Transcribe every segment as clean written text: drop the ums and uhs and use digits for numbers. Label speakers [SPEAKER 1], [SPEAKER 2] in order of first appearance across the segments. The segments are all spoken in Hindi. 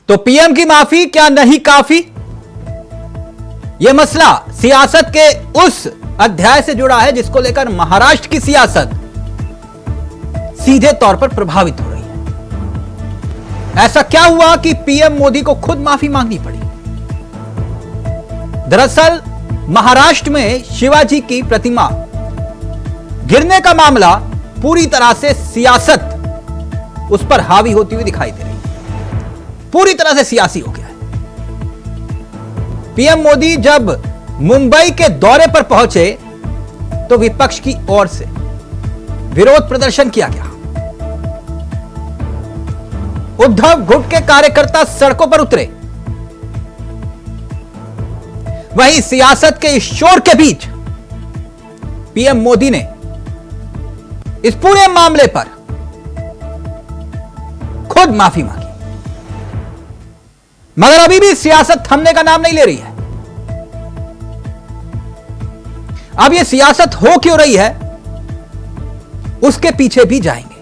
[SPEAKER 1] तो पीएम की माफी क्या नहीं काफी? यह मसला सियासत के उस अध्याय से जुड़ा है जिसको लेकर महाराष्ट्र की सियासत सीधे तौर पर प्रभावित हो रही है। ऐसा क्या हुआ कि पीएम मोदी को खुद माफी मांगनी पड़ी? दरअसल महाराष्ट्र में शिवाजी की प्रतिमा गिरने का मामला पूरी तरह से सियासत उस पर हावी होती हुई दिखाई दे रही है। पूरी तरह से सियासी हो गया है। पीएम मोदी जब मुंबई के दौरे पर पहुंचे तो विपक्ष की ओर से विरोध प्रदर्शन किया गया। उद्धव गुट के कार्यकर्ता सड़कों पर उतरे। वहीं सियासत के इस शोर के बीच पीएम मोदी ने इस पूरे मामले पर खुद माफी मांगी। मगर अभी भी सियासत थमने का नाम नहीं ले रही है। अब यह सियासत हो क्यों रही है उसके पीछे भी जाएंगे,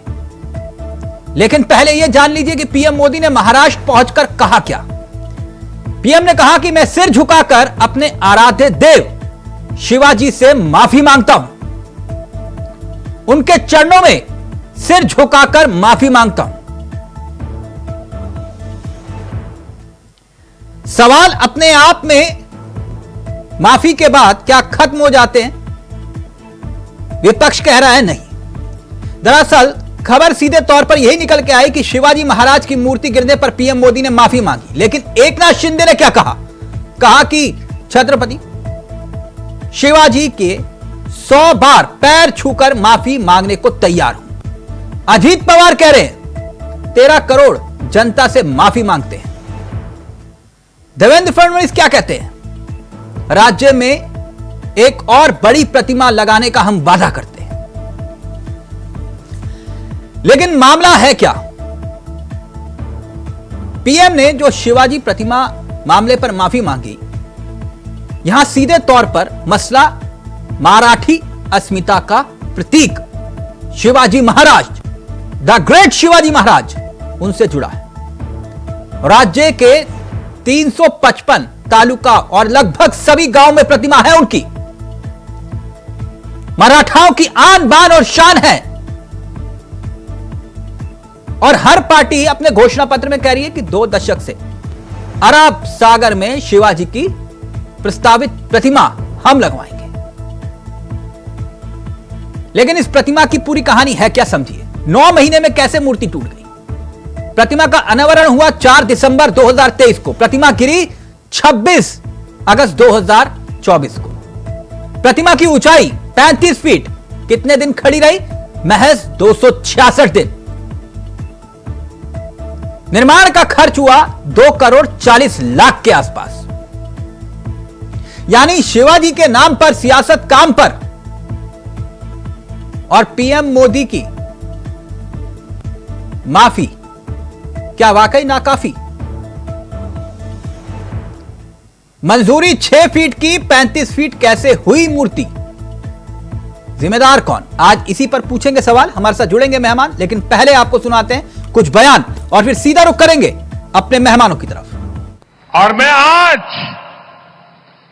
[SPEAKER 1] लेकिन पहले यह जान लीजिए कि पीएम मोदी ने महाराष्ट्र पहुंचकर कहा क्या। पीएम ने कहा कि मैं सिर झुकाकर अपने आराध्य देव शिवाजी से माफी मांगता हूं, उनके चरणों में सिर झुकाकर माफी मांगता हूं। सवाल अपने आप में माफी के बाद क्या खत्म हो जाते हैं? विपक्ष कह रहा है नहीं। दरअसल खबर सीधे तौर पर यही निकल के आई कि शिवाजी महाराज की मूर्ति गिरने पर पीएम मोदी ने माफी मांगी। लेकिन एकनाथ शिंदे ने क्या कहा? कहा कि छत्रपति शिवाजी के 100 बार पैर छूकर माफी मांगने को तैयार हूं। अजीत पवार कह रहे हैं 13 करोड़ जनता से माफी मांगते हैं। देवेंद्र फडणवीस क्या कहते हैं? राज्य में एक और बड़ी प्रतिमा लगाने का हम वादा करते हैं। लेकिन मामला है क्या? पीएम ने जो शिवाजी प्रतिमा मामले पर माफी मांगी, यहां सीधे तौर पर मसला मराठी अस्मिता का प्रतीक शिवाजी महाराज, द ग्रेट शिवाजी महाराज, उनसे जुड़ा है। राज्य के 355 तालुका और लगभग सभी गांव में प्रतिमा है उनकी। मराठाओं की आन बान और शान है। और हर पार्टी अपने घोषणा पत्र में कह रही है कि 2 दशक से अरब सागर में शिवाजी की प्रस्तावित प्रतिमा हम लगवाएंगे। लेकिन इस प्रतिमा की पूरी कहानी है क्या, समझिए। 9 महीने में कैसे मूर्ति टूट गई। प्रतिमा का अनावरण हुआ 4 दिसंबर 2023 को। प्रतिमा गिरी 26 अगस्त 2024 को। प्रतिमा की ऊंचाई 35 फीट। कितने दिन खड़ी रही? महज 266 दिन। निर्माण का खर्च हुआ 2 करोड़ 40 लाख के आसपास। यानी शिवाजी के नाम पर सियासत काम पर। और पीएम मोदी की माफी क्या वाकई नाकाफी? मंजूरी 6 फीट की 35 फीट कैसे हुई मूर्ति? जिम्मेदार कौन? आज इसी पर पूछेंगे सवाल। हमारे साथ जुड़ेंगे मेहमान, लेकिन पहले आपको सुनाते हैं कुछ बयान और फिर सीधा रुख करेंगे अपने मेहमानों की तरफ।
[SPEAKER 2] और मैं आज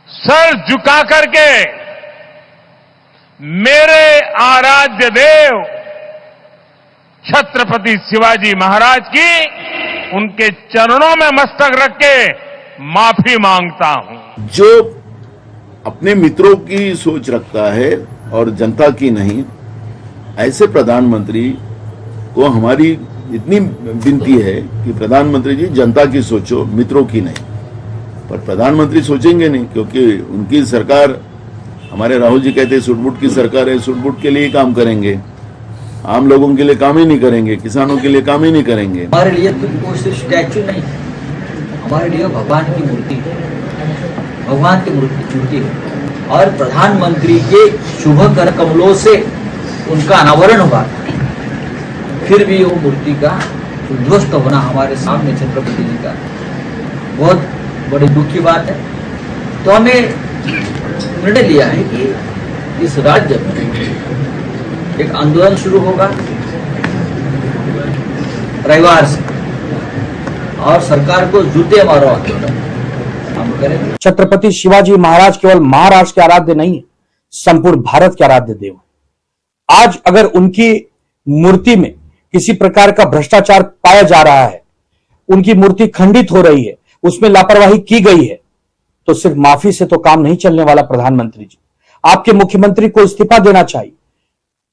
[SPEAKER 2] सर झुका करके मेरे आराध्य देव छत्रपति शिवाजी महाराज की उनके चरणों में मस्तक रख के माफी मांगता हूं।
[SPEAKER 3] जो अपने मित्रों की सोच रखता है और जनता की नहीं, ऐसे प्रधानमंत्री को हमारी इतनी विनती है कि प्रधानमंत्री जी जनता की सोचो, मित्रों की नहीं। पर प्रधानमंत्री सोचेंगे नहीं, क्योंकि उनकी सरकार, हमारे राहुल जी कहते हैं सुटबुट की सरकार है, सुटबुट के लिए ही काम करेंगे, आम लोगों के लिए काम ही नहीं करेंगे, किसानों के लिए काम ही नहीं करेंगे।
[SPEAKER 4] हमारे लिए तो कोई सिर्फ स्टैचू नहीं, हमारे लिए भगवान की मूर्ति, भगवान की मूर्ति है। और प्रधानमंत्री के शुभ कर कमलों से उनका अनावरण हुआ, फिर भी वो मूर्ति का उद्ध्वस्त होना हमारे सामने छत्रपति जी का बहुत बड़ी दुख की बात है। तो हमें निर्णय लिया है कि इस राज्य में एक आंदोलन शुरू होगा रविवार से, और सरकार को जूते मारो आगे हम करें।
[SPEAKER 5] छत्रपति शिवाजी महाराज केवल महाराष्ट्र के आराध्य नहीं है, संपूर्ण भारत के आराध्य देव है। आज अगर उनकी मूर्ति में किसी प्रकार का भ्रष्टाचार पाया जा रहा है, उनकी मूर्ति खंडित हो रही है, उसमें लापरवाही की गई है, तो सिर्फ माफी से तो काम नहीं चलने वाला। प्रधानमंत्री जी, आपके मुख्यमंत्री को इस्तीफा देना चाहिए,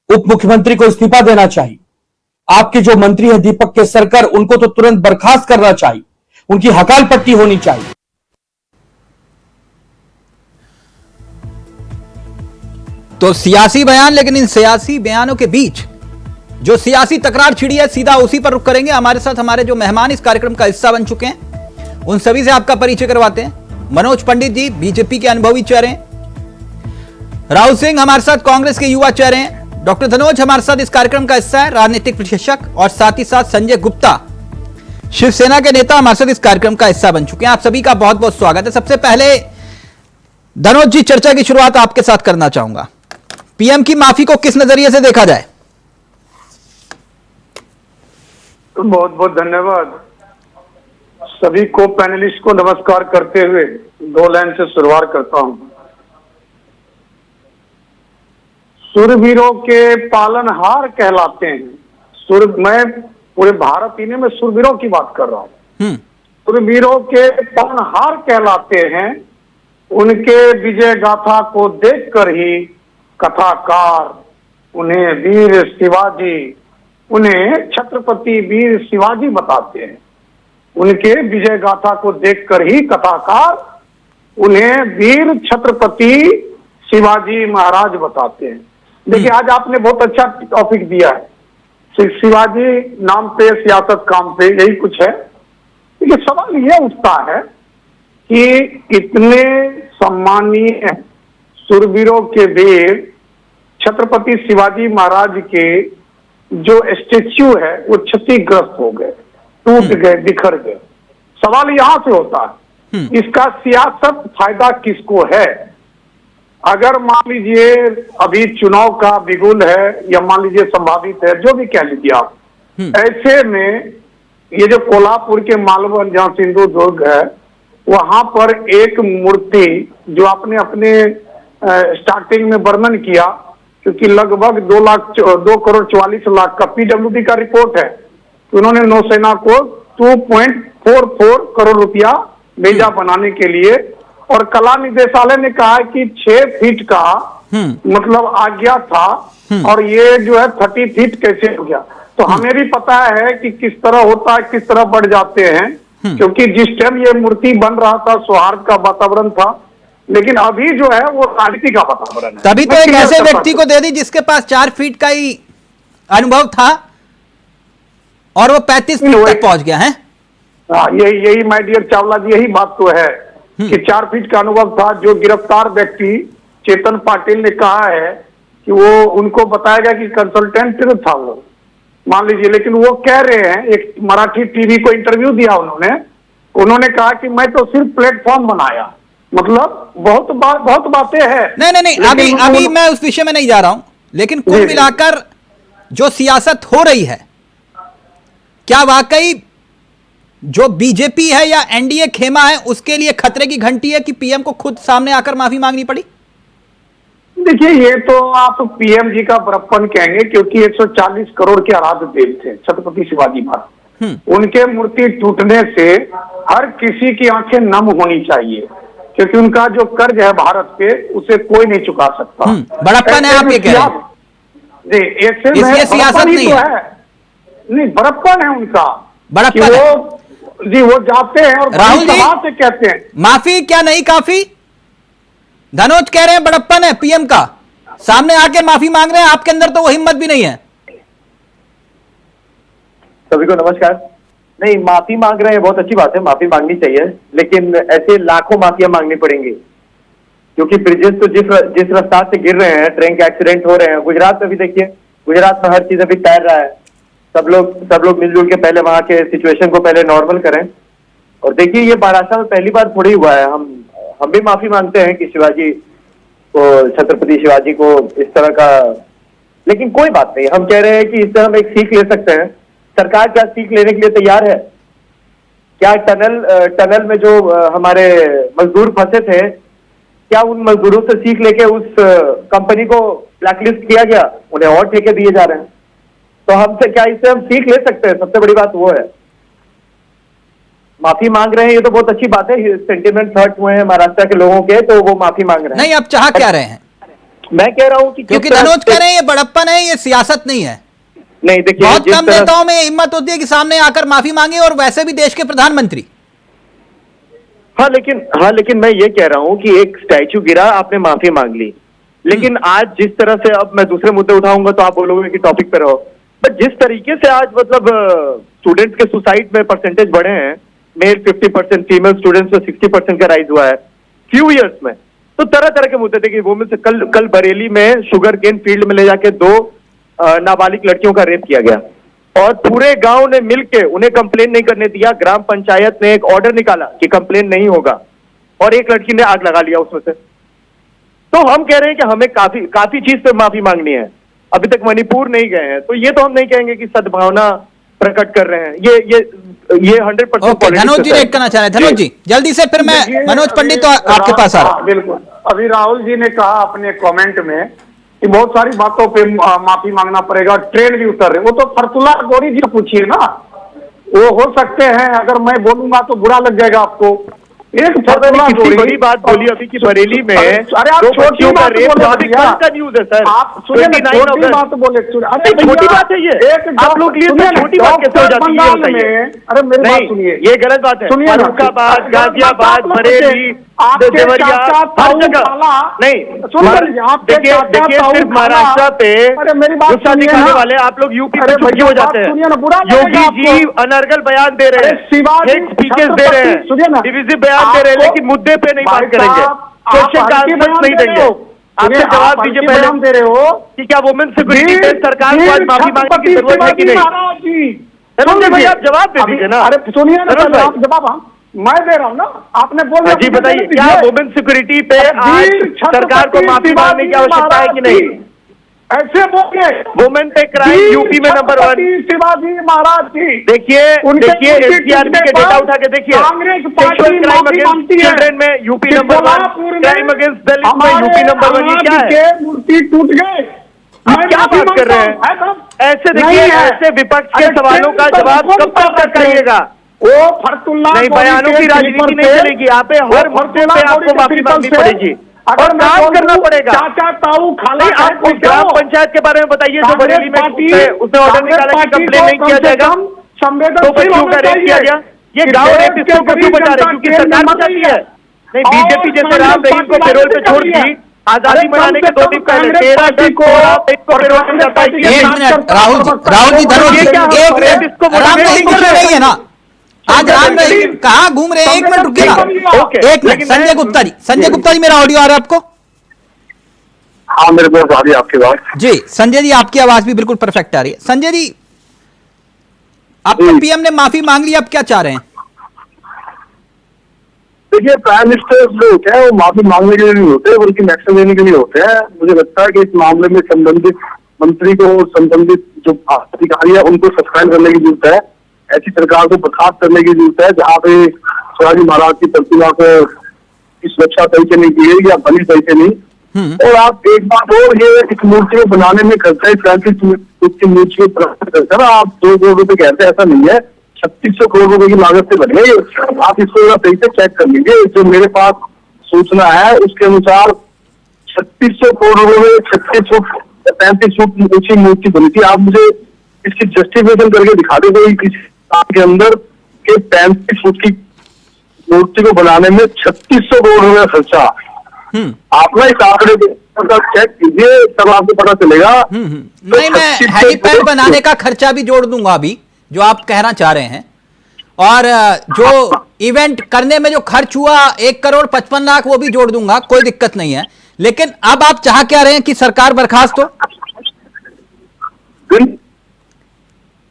[SPEAKER 5] उप मुख्यमंत्री को इस्तीफा देना चाहिए। आपके जो मंत्री है दीपक केसरकर, उनको तो तुरंत बर्खास्त करना चाहिए, उनकी हकाल पट्टी होनी चाहिए।
[SPEAKER 1] तो सियासी बयान, लेकिन इन सियासी बयानों के बीच जो सियासी तकरार छिड़ी है, सीधा उसी पर रुख करेंगे। हमारे साथ हमारे जो मेहमान इस कार्यक्रम का हिस्सा बन चुके हैं, उन सभी से आपका परिचय करवाते हैं। मनोज पंडित जी बीजेपी के अनुभवी चेहरे हैं, राहुल सिंह हमारे साथ कांग्रेस के युवा चेहरे हैं, डॉक्टर धनोज हमारे साथ इस कार्यक्रम का हिस्सा है, राजनीतिक विशेषज्ञ, और साथ ही साथ संजय गुप्ता शिवसेना के नेता हमारे साथ इस कार्यक्रम का हिस्सा बन चुके हैं। आप सभी का बहुत बहुत स्वागत है। सबसे पहले धनोज जी, चर्चा की शुरुआत आपके साथ करना चाहूंगा। पीएम की माफी को किस नजरिए से देखा जाए?
[SPEAKER 6] बहुत बहुत धन्यवाद। सभी को पैनलिस्ट को नमस्कार करते हुए 2 लाइन से शुरुआत करता हूं। सूरवीरों के पालनहार कहलाते हैं। मैं पूरे भारत ही में सूरवीरों की बात कर रहा हूं। सूरवीरों के पालनहार कहलाते हैं। उनके विजय गाथा को देखकर ही कथाकार उन्हें वीर शिवाजी, उन्हें छत्रपति वीर शिवाजी बताते हैं। उनके विजय गाथा को देखकर ही कथाकार उन्हें वीर छत्रपति शिवाजी महाराज बताते हैं। देखिए, आज आपने बहुत अच्छा टॉपिक दिया है, शिवाजी नाम पे सियासत काम पे, यही कुछ है। देखिए, सवाल यह उठता है कि इतने सम्मानीय सूरवीरों के वीर छत्रपति शिवाजी महाराज के जो स्टेच्यू है वो क्षतिग्रस्त हो गए, टूट गए, बिखर गए। सवाल यहां से होता है, इसका सियासत फायदा किसको है? अगर मान लीजिए अभी चुनाव का बिगुल है, या मान लीजिए संभावित है, जो भी कह लीजिए आप, ऐसे में ये जो कोल्हापुर के मालवन जहां सिंधु दुर्ग है, वहां पर एक मूर्ति जो आपने अपने स्टार्टिंग में वर्णन किया, क्योंकि लगभग 2 करोड़ 44 लाख का पीडब्ल्यूडी का रिपोर्ट है कि उन्होंने नौसेना को 2.44 करोड़ रुपया भेजा बनाने के लिए, और कला निदेशालय ने कहा कि 6 फीट का मतलब आज्ञा था, और ये जो है 30 फीट कैसे हो गया? तो हमें भी पता है कि किस तरह होता है, किस तरह बढ़ जाते हैं, क्योंकि जिस टाइम ये मूर्ति बन रहा था सौहार्द का वातावरण था, लेकिन अभी जो है वो राजनीति का वातावरण है।
[SPEAKER 1] तभी तो एक ऐसे व्यक्ति को दे दी जिसके पास 4 फीट का ही अनुभव था, और वो 35 फीट तक पहुंच गया है।
[SPEAKER 6] हाँ, यही माय डियर चावला जी, यही बात तो है कि 4 फीट का अनुभव था। जो गिरफ्तार व्यक्ति चेतन पाटिल ने कहा है कि वो उनको बताया गया कि कंसल्टेंट था वो, मान लीजिए, लेकिन वो कह रहे हैं, एक मराठी टीवी को इंटरव्यू दिया उन्होंने कहा कि मैं तो सिर्फ प्लेटफॉर्म बनाया। मतलब बहुत बातें हैं।
[SPEAKER 1] नहीं, अभी मैं उस विषय में नहीं जा रहा हूं, लेकिन कुल मिलाकर जो सियासत हो रही है, क्या वाकई जो बीजेपी है या एनडीए खेमा है उसके लिए खतरे की घंटी है कि पीएम को खुद सामने आकर माफी मांगनी पड़ी?
[SPEAKER 6] देखिए, ये तो आप पीएम जी का बड़प्पन कहेंगे, क्योंकि 140 करोड़ के आराध्य देव थे छत्रपति शिवाजी महाराज। उनके मूर्ति टूटने से हर किसी की आंखें नम होनी चाहिए, क्योंकि उनका जो कर्ज है भारत पे उसे कोई नहीं चुका सकता।
[SPEAKER 1] बड़प्पन है, आप ये कह रहे हैं?
[SPEAKER 6] इसलिए
[SPEAKER 1] सियासत नहीं है।
[SPEAKER 6] नहीं, बड़प्पन है उनका,
[SPEAKER 1] बड़प्पन है।
[SPEAKER 6] वो जाते हैं और
[SPEAKER 1] राहुल जी
[SPEAKER 6] से कहते हैं
[SPEAKER 1] माफी क्या नहीं काफी? धनोज कह रहे हैं बड़प्पन है पीएम का, सामने आके माफी मांग रहे हैं, आपके अंदर तो वो हिम्मत भी नहीं है।
[SPEAKER 7] सभी को नमस्कार। नहीं, माफी मांग रहे हैं, बहुत अच्छी बात है, माफी मांगनी चाहिए, लेकिन ऐसे लाखों माफिया मांगनी पड़ेंगी, क्योंकि ब्रिजेस तो जिस रफ्तार से गिर रहे हैं, ट्रेन के एक्सीडेंट हो रहे हैं। गुजरात में भी देखिए, गुजरात में हर चीज अभी तैर रहा है। सब लोग मिलजुल के पहले वहां के सिचुएशन को पहले नॉर्मल करें। और देखिए, ये महाराष्ट्र में पहली बार थोड़ी हुआ है। हम भी माफी मांगते हैं कि शिवाजी को, छत्रपति शिवाजी को इस तरह का, लेकिन कोई बात नहीं। हम कह रहे हैं कि इससे हम एक सीख ले सकते हैं। सरकार क्या सीख लेने के लिए तैयार है? क्या टनल में जो हमारे मजदूर फंसे थे, क्या उन मजदूरों से सीख लेके उस कंपनी को ब्लैकलिस्ट किया गया, उन्हें और ठेके दिए जा रहे हैं? तो हमसे क्या इससे हम सीख ले सकते हैं? सबसे बड़ी बात वो है। माफी मांग रहे हैं, ये तो बहुत अच्छी बात है, सेंटिमेंट हर्ट हुए हैं महाराष्ट्र के लोगों के, तो वो माफी मांग रहे हैं।
[SPEAKER 1] नहीं, आप चाह क्या रहे हैं?
[SPEAKER 7] मैं कह रहा हूं कि
[SPEAKER 1] क्योंकि धनोज कह रहे हैं ये बड़प्पन है, ये सियासत नहीं है।
[SPEAKER 7] नहीं, देखिए
[SPEAKER 1] बहुत कम नेताओं में हिम्मत होती है कि सामने आकर माफी मांगे, और वैसे भी देश के प्रधानमंत्री।
[SPEAKER 7] हाँ लेकिन मैं ये कह रहा हूं कि एक स्टैच्यू गिरा, आपने माफी मांग ली, लेकिन आज जिस तरह से, अब मैं दूसरे मुद्दे उठाऊंगा तो आप बोलोगे कि टॉपिक पे रहो, बट जिस तरीके से आज मतलब स्टूडेंट्स के सुसाइड में परसेंटेज बढ़े हैं, मेल 50%, फीमेल स्टूडेंट्स में 60% का राइज हुआ है फ्यू इयर्स में, तो तरह तरह के मुद्दे। देखिए वुमेन से कल बरेली में शुगर केन फील्ड में ले जाके 2 नाबालिग लड़कियों का रेप किया गया, और पूरे गांव ने मिलके उन्हें कंप्लेन नहीं करने दिया। ग्राम पंचायत ने एक ऑर्डर निकाला कि कंप्लेन नहीं होगा, और एक लड़की ने आग लगा लिया उसमें से। तो हम कह रहे हैं कि हमें काफी चीज पे माफी मांगनी है, अभी तक मणिपुर नहीं गए हैं, तो ये तो हम नहीं कहेंगे कि सद्भावना प्रकट कर रहे हैं। ये 100%
[SPEAKER 1] धनोज जी रेट करना चाह रहे हैं। धनोज जी जल्दी से, फिर मैं मनोज पंडित तो आपके पास आ रहा हूं।
[SPEAKER 6] बिल्कुल, अभी राहुल जी ने कहा अपने कमेंट में कि बहुत सारी बातों पे माफी मांगना पड़ेगा, ट्रेन भी उतर रहे, वो तो फरतुल्ला गौरी जी पूछिए ना, वो हो सकते हैं। अगर मैं बोलूंगा तो बुरा लग जाएगा आपको। एक
[SPEAKER 7] कितनी बड़ी बात बोली अभी कि बरेली में,
[SPEAKER 6] अरे आप छोटी बात बोले,
[SPEAKER 7] का न्यूज है सर,
[SPEAKER 6] आप सुनिए ना, छोटी बात बोले,
[SPEAKER 7] अरे छोटी बात है ये, आप लोग लिए छोटी बात कैसे हो जाती है?
[SPEAKER 6] अरे मेरी बात सुनिए,
[SPEAKER 7] ये गलत बात है। फर्रुखाबाद, गाजियाबाद, बरेली, देवरिया, हर जगह नहीं। देखिए सिर्फ महाराष्ट्र पे गुस्सा दिखाने वाले आप लोग यूपी में चुप हो जाते हैं। योगी जी अनर्गल बयान दे रहे हैं, स्पीचेस दे रहे हैं, डिविजिव बयान दे रहे हैं, लेकिन मुद्दे पे नहीं बात करेंगे, क्वेश्चन का आंसर नहीं देंगे। आपसे जवाब दीजिए पहले दे रहे हो कि क्या वुमेन सिक्योरिटी पे सरकार को आज माफी मांगने की जरूरत है कि नहीं? धनंजय भाई आप जवाब दे दीजिए ना।
[SPEAKER 6] अरे सुनिए ना, जवाब मैं दे रहा हूँ ना, आपने बोला
[SPEAKER 7] जी बताइए, क्या वुमेन सिक्योरिटी पे आज सरकार को माफी मांगने की आवश्यकता है कि नहीं?
[SPEAKER 6] ऐसे बोले
[SPEAKER 7] वुमेन पे क्राइम यूपी में नंबर 1,
[SPEAKER 6] शिवाजी महाराज जी।
[SPEAKER 7] देखिए एसडीआरबी के डेटा उठा के देखिए, सेक्सुअल क्राइम अगेंस्ट चिल्ड्रन में यूपी नंबर 1, क्राइम अगेंस्ट दलित में यूपी नंबर 1। ये क्या है?
[SPEAKER 6] मूर्ति टूट गए,
[SPEAKER 7] आप क्या बात कर रहे हैं? ऐसे देखिए, ऐसे विपक्ष के सवालों का जवाब कब तक करिएगा?
[SPEAKER 6] वो फरतुल्ला
[SPEAKER 7] नहीं, बयानों की राजनीति नहीं चलेगी यहाँ पे, हर मुद्दे पे आपको माफी मांगनी पड़ेगी और काम करना पड़ेगा।
[SPEAKER 6] चाचा ताऊ खाला,
[SPEAKER 7] आपको ग्राम पंचायत के बारे में बताइए जो बरेली में उसने ऑर्डर निकाला कि कंप्लेन नहीं किया जाएगा, तो क्यों का रेप किया गया? ये गाँव रेपिस्टों को क्यों बचा रहे? क्योंकि सरकार बचाती है। नहीं, बीजेपी जैसे राम रहीम को पैरोल पे छोड़ दी, आजादी मनाने के 2 दिन पहले 13 अगस्त को पैरोल पे जाता है।
[SPEAKER 1] राहुल जी, धनोज जी, राम रहीम को नहीं है ना, आज राम रहीम कहाँ घूम रहे हैं? 1 मिनट रुकिए ना, 1 मिनट। संजय गुप्ता जी मेरा ऑडियो आ रहा है आपको?
[SPEAKER 8] हाँ मेरे पास आ रही है आपकी आवाज
[SPEAKER 1] जी। संजय जी आपकी आवाज भी बिल्कुल परफेक्ट आ रही है। संजय जी, आपको पीएम ने माफी मांग ली, आप क्या चाह रहे हैं?
[SPEAKER 8] देखिए प्राइम मिनिस्टर जो होते हैं वो माफी मांगने के लिए नहीं होते, बल्कि एक्शन लेने के लिए होते हैं। मुझे लगता है कि इस मामले में संबंधित मंत्री को, संबंधित जो अधिकारी है उनको सस्पेंड करने की जरूरत है। ऐसी सरकार को बर्खास्त करने की जरूरत है जहाँ पे शिवाजी महाराज की प्रतिमा को की सुरक्षा सही से नहीं की गई या बनी सही से नहीं। और आप एक बात और, ये इस मूर्ति को बनाने में खर्चा है 35 की मूर्ति खर्चा, आप 2 करोड़ रुपए कहते हैं, ऐसा नहीं है, 3600 करोड़ रुपए की लागत से बने। आप इसको सही से चेक कर लीजिए। जो मेरे पास सूचना है उसके अनुसार 3600 करोड़ रुपए में 36 फुट 35 फुट ऊंची मूर्ति बनी थी। आप मुझे इसकी जस्टिफिकेशन करके दिखा दे कोई किसी के अंदर के 35 फुट की मूर्ति को बनाने में 3600 करोड़ रुपए खर्चा। आप ना इस आंकड़े को चेक कीजिए, तब आपको पता चलेगा।
[SPEAKER 1] नहीं, मैं हेलीपैड बनाने का खर्चा भी जोड़ दूंगा अभी, जो आप कहना चाह रहे हैं, और जो इवेंट करने में जो खर्च हुआ 1 करोड़ 55 लाख वो भी जोड़ दूंगा, कोई दिक्कत नहीं है। लेकिन अब आप चाह क्या रहे हैं कि सरकार बर्खास्त हो?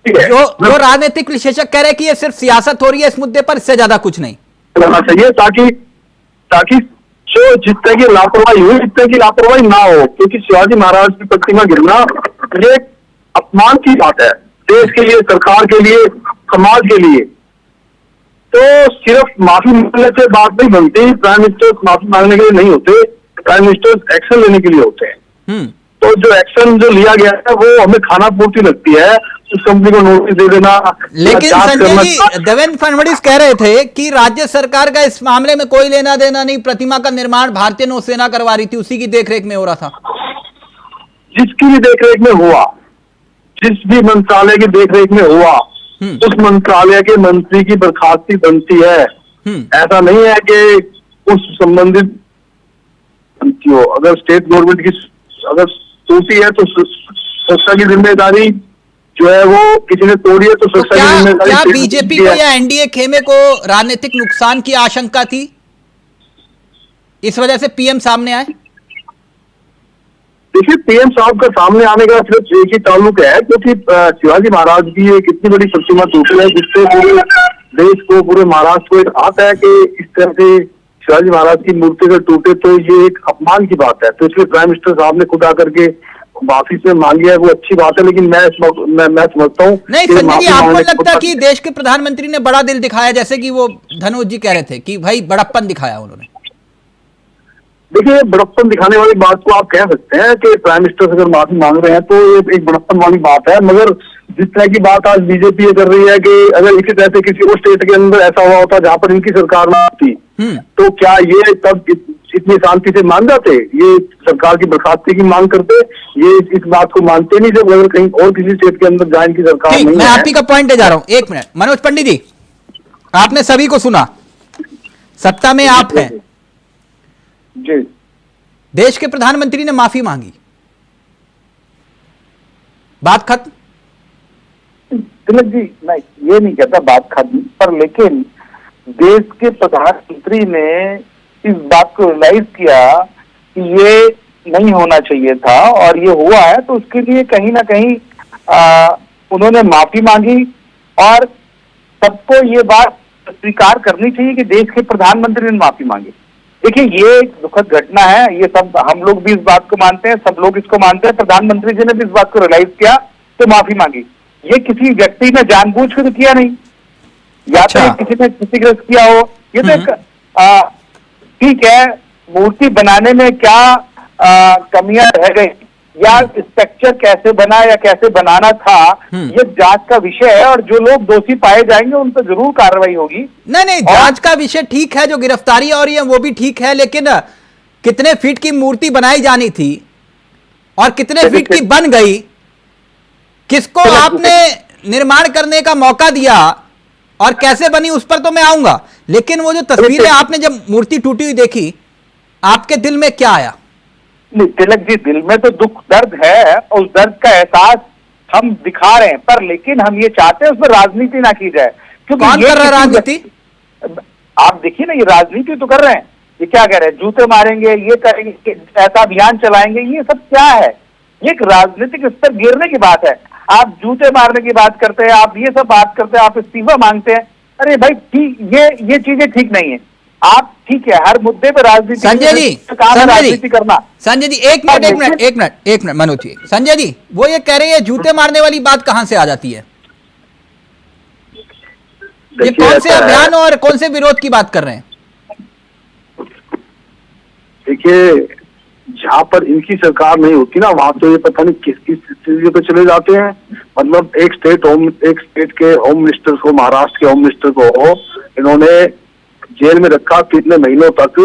[SPEAKER 1] जो राजनीतिक विशेषज्ञ कह रहे हैं कि ये सिर्फ सियासत हो रही है इस मुद्दे पर, इससे ज्यादा कुछ नहीं
[SPEAKER 8] करना चाहिए, ताकि जो जितने की लापरवाही हुई जितने की लापरवाही ना हो। क्योंकि शिवाजी महाराज की प्रतिमा गिरना ये अपमान की बात है, देश के लिए, सरकार के लिए, समाज के लिए। तो सिर्फ माफी मांगने से बात नहीं बनती। प्राइम मिनिस्टर माफी मांगने के लिए नहीं होते, प्राइम मिनिस्टर एक्शन लेने के लिए होते हैं। तो जो एक्शन जो लिया गया है वो हमें खाना पूर्ति लगती है, उस कंपनी को नोटिस दे देना।
[SPEAKER 1] लेकिन संजय जी, देवेंद्र फडणवीस कह रहे थे कि राज्य सरकार का इस मामले में कोई लेना देना नहीं, प्रतिमा का निर्माण भारतीय नौसेना करवा रही थी, उसी की देखरेख में हो रहा था।
[SPEAKER 8] जिसकी भी देखरेख में हुआ, जिस भी मंत्रालय की देखरेख में हुआ, उस मंत्रालय के मंत्री की बर्खास्ती बनती है। ऐसा नहीं है कि उस संबंधित हो, अगर स्टेट गवर्नमेंट की अगर टूटी है तो सुरक्षा की जिम्मेदारी जो है वो किसी ने तोड़ी है तो सुरक्षा की जिम्मेदारी।
[SPEAKER 1] क्या बीजेपी को या एनडीए खेमे को राजनीतिक नुकसान की आशंका थी, इस वजह से पीएम सामने आए?
[SPEAKER 8] देखिए, पीएम साहब का सामने आने का सिर्फ एक ही ताल्लुक है, क्योंकि शिवाजी महाराज की एक इतनी बड़ी प्रतिमा टूटी है जिससे पूरे देश को, पूरे महाराष्ट्र को एक हाथ है कि इस तरह से शिवाजी महाराज की मूर्ति अगर टूटे तो ये एक अपमान की बात है। तो इसलिए प्राइम मिनिस्टर साहब ने खुद आकर के माफी से मांगी है, वो अच्छी बात है। लेकिन मैं समझता हूँ
[SPEAKER 1] नहीं संजय जी, आपको लगता कि देश के प्रधानमंत्री ने बड़ा दिल दिखाया, जैसे कि वो धनोज जी कह रहे थे कि भाई बड़प्पन दिखाया उन्होंने?
[SPEAKER 8] देखिए, बड़प्पन दिखाने वाली बात को आप कह सकते हैं कि प्राइम मिनिस्टर अगर माफी मांग रहे हैं तो ये एक बड़प्पन वाली बात है। मगर जिस तरह की बात आज बीजेपी ये कर रही है कि अगर इसी तरह से किसी और स्टेट के अंदर ऐसा हुआ होता जहां पर इनकी सरकार में थी, तो क्या ये तब इतनी शांति से मान जाते? ये सरकार की बर्खास्ती की मांग करते? ये इस बात को मानते नहीं जब अगर कहीं और किसी स्टेट के अंदर जहां इनकी सरकार नहीं है।
[SPEAKER 1] मैं आप ही का पॉइंट ले जा रहा हूं, एक मिनट। मनोज पंडित जी, आपने सभी को सुना, सत्ता में आप हैं
[SPEAKER 8] जी,
[SPEAKER 1] देश के प्रधानमंत्री ने माफी मांगी, बात खत्म?
[SPEAKER 9] तिलक जी, मैं ये नहीं कहता बात खत्म, पर लेकिन देश के प्रधानमंत्री ने इस बात को रियलाइज किया कि ये नहीं होना चाहिए था और ये हुआ है, तो उसके लिए कहीं ना कहीं उन्होंने माफी मांगी और सबको ये बात स्वीकार करनी चाहिए कि देश के प्रधानमंत्री ने माफी मांगी। देखिए, ये एक दुखद घटना है, ये सब हम लोग भी इस बात को मानते हैं, सब लोग इसको मानते हैं। प्रधानमंत्री जी ने भी इस बात को रियलाइज किया तो माफी मांगी। ये किसी व्यक्ति ने जानबूझ कर किया नहीं, या तो किसी ने क्षतिग्रस्त किया हो। ये तो ठीक है, मूर्ति बनाने में क्या कमियां रह गई या स्ट्रक्चर कैसे बना या कैसे बनाना था, ये जांच का विषय है और जो लोग दोषी पाए जाएंगे उन पर जरूर कार्रवाई होगी।
[SPEAKER 1] नहीं, जांच का विषय ठीक है, जो गिरफ्तारी हो रही है वो भी ठीक है, लेकिन कितने फीट की मूर्ति बनाई जानी थी और कितने फीट की बन गई, किसको आपने निर्माण करने का मौका दिया और कैसे बनी, उस पर तो मैं आऊंगा। लेकिन वो जो तस्वीरें आपने जब मूर्ति टूटी हुई देखी, आपके दिल में क्या आया?
[SPEAKER 9] नहीं तिलक जी, दिल में तो दुख दर्द है, उस दर्द का एहसास हम दिखा रहे हैं, पर लेकिन हम ये चाहते हैं उसमें राजनीति ना की जाए। क्योंकि
[SPEAKER 1] कौन कर रहा है राजनीति?
[SPEAKER 9] आप देखिए ना, ये राजनीति तो कर रहे हैं। ये क्या कह रहे हैं, जूते मारेंगे, ये करेंगे, ऐसा अभियान चलाएंगे, ये सब क्या है? ये एक राजनीतिक स्तर गिरने की बात है। आप जूते मारने की बात करते हैं, आप ये सब बात करते हैं, आप इस्तीफा मांगते हैं। अरे भाई, ठीक, ये चीजें ठीक नहीं है। आप ठीक है, हर मुद्दे पर राजनीति,
[SPEAKER 1] संजय जी,
[SPEAKER 9] राजनीति करना।
[SPEAKER 1] संजय जी, एक मिनट मनोज जी, संजय जी, वो ये कह रहे हैं जूते मारने वाली बात कहां से आ जाती है? ये कौन से अभियान और कौन से विरोध की बात कर रहे हैं?
[SPEAKER 8] देखिए, जहां पर इनकी सरकार नहीं होती ना, वहां तो ये पता नहीं किस किस चीजों पे चले जाते हैं। मतलब एक स्टेट के होम मिनिस्टर को, महाराष्ट्र के होम मिनिस्टर को इन्होंने जेल में रखा कितने महीनों तक,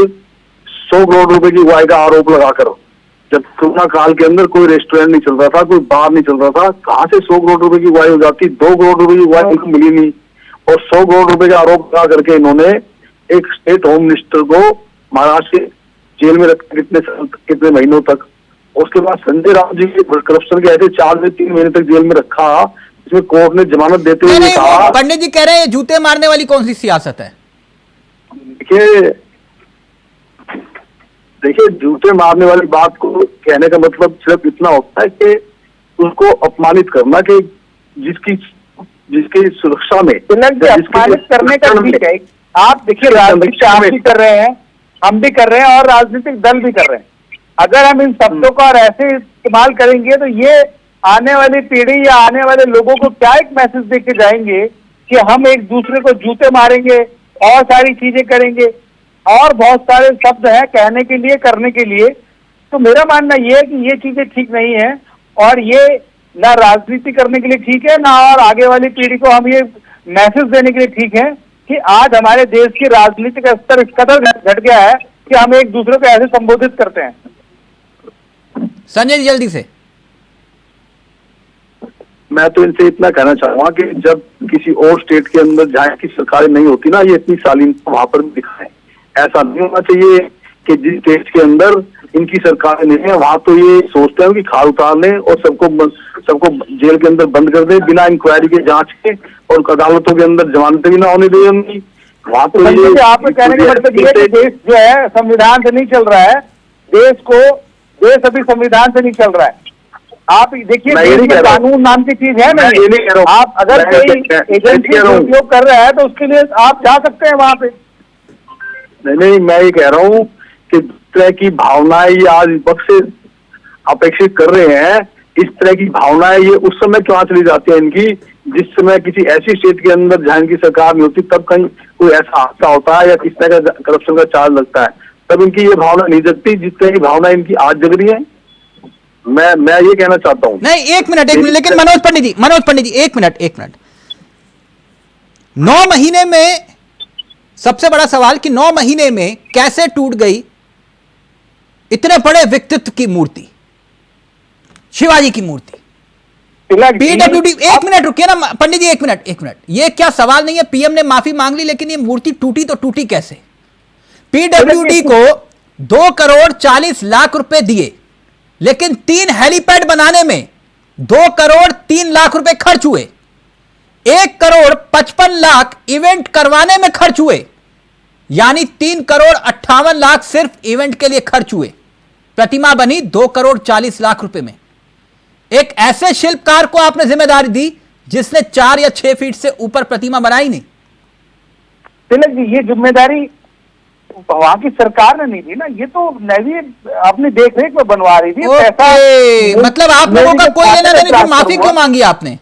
[SPEAKER 8] 100 करोड़ रुपए की उगाही का आरोप लगाकर। जब कोरोना काल के अंदर कोई रेस्टोरेंट नहीं चल रहा था, कोई बार नहीं चल रहा था, कहां से 100 करोड़ रुपए की उगाही हो जाती? 2 करोड़ रुपए की उगाही उनको मिली नहीं, और 100 करोड़ रुपए का आरोप लगा करके इन्होंने एक स्टेट होम मिनिस्टर को महाराष्ट्र के जेल में रखा कितने महीनों तक। उसके बाद संजय राउत जी के करप्शन के ऐसे 4 से 3 महीने तक जेल में रखा, इसमें कोर्ट ने जमानत देते हुए कहा।
[SPEAKER 1] पंडित जी कह रहे हैं जूते मारने वाली कौन सी सियासत है?
[SPEAKER 8] देखिए, जूते मारने वाली बात को कहने का मतलब सिर्फ इतना होता है कि उसको अपमानित करना, कि जिसकी सुरक्षा में
[SPEAKER 9] अपमानित करने का ठीक है। आप देखिए, राजनीति आप भी कर रहे हैं, हम भी कर रहे हैं और राजनीतिक दल भी कर रहे हैं। अगर हम इन शब्दों का और ऐसे इस्तेमाल करेंगे तो ये आने वाली पीढ़ी या आने वाले लोगों को क्या एक मैसेज देके जाएंगे कि हम एक दूसरे को जूते मारेंगे और सारी चीजें करेंगे, और बहुत सारे शब्द हैं कहने के लिए, करने के लिए। तो मेरा मानना ये है कि ये चीजें ठीक नहीं है, और ये ना राजनीति करने के लिए ठीक है, ना और आगे वाली पीढ़ी को हम ये मैसेज देने के लिए ठीक है कि आज हमारे देश की राजनीति का स्तर इस कदर घट गया है कि हम एक दूसरे को ऐसे संबोधित करते हैं।
[SPEAKER 1] संजय जी जल्दी से।
[SPEAKER 8] मैं तो इनसे इतना कहना चाहूंगा कि जब किसी और स्टेट के अंदर जहाँ की सरकारें नहीं होती ना, ये इतनी शालीनता वहां पर दिखाएं। ऐसा नहीं होना चाहिए कि जिस स्टेट के अंदर इनकी सरकारें नहीं है वहां तो ये सोचते हैं कि खाल उतार लें और सबको जेल के अंदर बंद कर दें बिना इंक्वायरी के, जांच के, और अदालतों के अंदर जमानतें भी ना होने दें उनकी। वहां तो ये
[SPEAKER 9] आपके कहने का मतलब ये है कि देश जो है संविधान से नहीं चल रहा है, देश अभी संविधान से नहीं चल रहा है। आप देखिए कानून नाम की चीज है नहीं, आप अगर कोई एजेंसी उपयोग कर रहा है तो उसके लिए आप जा सकते हैं वहां पे।
[SPEAKER 8] नहीं, मैं ये कह रहा हूँ कि इस तरह की भावनाएं ये आज विपक्ष से अपेक्षित कर रहे हैं, इस तरह की भावनाएं ये उस समय क्यों चली जाती है इनकी, जिस समय किसी ऐसी स्टेट के अंदर जहां इनकी सरकार नहीं होती, तब कहीं कोई ऐसा हादसा होता है या किस तरह का करप्शन का चार्ज लगता है, तब इनकी ये भावना नहीं जगती जिस तरह की भावना इनकी आज जग रही है। मैं ये कहना चाहता हूं।
[SPEAKER 1] नहीं, एक मिनट, लेकिन मनोज पंडित जी एक मिनट। 9 महीने में, सबसे बड़ा सवाल कि 9 महीने में कैसे टूट गई इतने बड़े व्यक्तित्व की मूर्ति, शिवाजी की मूर्ति, पीडब्ल्यूडी। एक मिनट रुकिए ना पंडित जी, एक मिनट। ये क्या सवाल नहीं है, पीएम ने माफी मांग ली, लेकिन ये मूर्ति टूटी तो टूटी कैसे? पीडब्ल्यूडी को 2 करोड़ 40 लाख रुपए दिए, लेकिन 3 हेलीपैड बनाने में 2 करोड़ 3 लाख रुपए खर्च हुए, 1 करोड़ 55 लाख इवेंट करवाने में खर्च हुए, यानी 3 करोड़ 58 लाख सिर्फ इवेंट के लिए खर्च हुए। प्रतिमा बनी 2 करोड़ 40 लाख रुपए में। एक ऐसे शिल्पकार को आपने जिम्मेदारी दी जिसने 4 या 6 फीट से ऊपर प्रतिमा बनाई नहीं।
[SPEAKER 9] तिलक जी, ये जिम्मेदारी वहां की सरकार ने नहीं दी ना, ये तो नेवी अपनी देखरेख में बनवा रही थी।
[SPEAKER 1] मतलब आप लोगों का कोई लेना देना, फिर माफी क्यों मांगी आपने?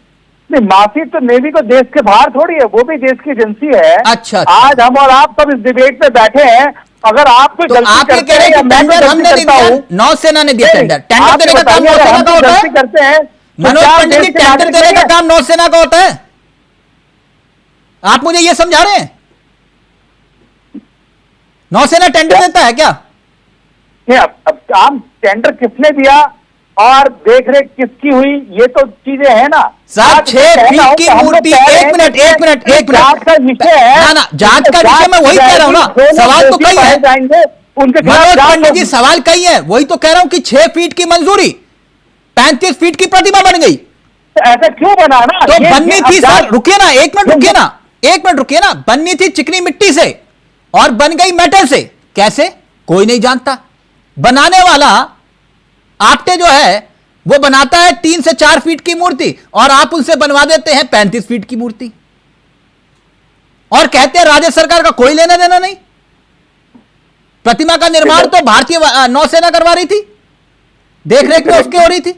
[SPEAKER 9] नहीं, माफी तो नेवी को देश के बाहर थोड़ी है, वो भी देश की एजेंसी है।
[SPEAKER 1] अच्छा।
[SPEAKER 9] आज हम और आप सब इस डिबेट पे बैठे हैं, अगर आप कोई गलती करते हैं या मैं कोई गलती करता हूं,
[SPEAKER 1] नौसेना ने दिया टेंडर देने का काम नौसेना का होता है।
[SPEAKER 9] करते हैं
[SPEAKER 1] मनोज पंडित जी, टेंडर देने का काम नौसेना का होता है। आप मुझे ये समझा रहे हैं? नौसेना टेंडर देता है क्या?
[SPEAKER 9] नहीं, अब काम टेंडर किसने दिया और देखरेख किसकी हुई, ये तो चीजें है ना।
[SPEAKER 1] साहब 6 फीट की मूर्ति, एक मिनट
[SPEAKER 9] जांच का विषय है
[SPEAKER 1] ना, जांच का विषय मैं वही कह रहा हूं ना, सवाल तो कई है मनोज पंडित जी, सवाल कई है, वही तो कह रहा हूं कि 6 फीट की मंजूरी, 35 फीट की प्रतिमा बन गई,
[SPEAKER 9] ऐसा क्यों बना ना?
[SPEAKER 1] तो बननी थी सर, रुकिए ना, एक मिनट रुकिए ना, बननी थी चिकनी मिट्टी से और बन गई मेटल से। कैसे? कोई नहीं जानता। बनाने वाला आपटे जो है वो बनाता है 3 से 4 फीट की मूर्ति, और आप उनसे बनवा देते हैं 35 फीट की मूर्ति, और कहते हैं राज्य सरकार का कोई लेना देना नहीं। प्रतिमा का निर्माण तो भारतीय नौसेना करवा रही थी, देखरेख में उसकी हो रही थी।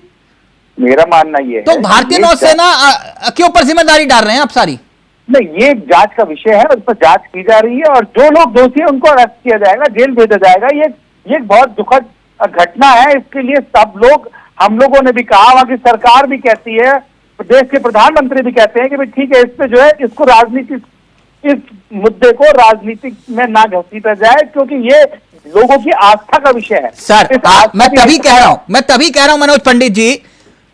[SPEAKER 9] मेरा मानना ये है,
[SPEAKER 1] तो भारतीय नौसेना के ऊपर जिम्मेदारी डाल रहे हैं आप सारी।
[SPEAKER 9] नहीं, ये जांच का विषय है, उस पर जांच की जा रही है, और जो लोग दोषी है उनको अरेस्ट किया जाएगा, जेल भेजा जाएगा। ये बहुत दुखद घटना है, इसके लिए सब लोग, हम लोगों ने भी कहा, वहां की सरकार भी कहती है, देश के प्रधानमंत्री भी कहते हैं कि भाई ठीक है, इस पे जो है इसको राजनीति, इस मुद्दे को राजनीति में ना घसीटा जाए, क्योंकि ये लोगों की आस्था का विषय है।
[SPEAKER 1] सर मैं तभी कह रहा हूं मनोज पंडित जी,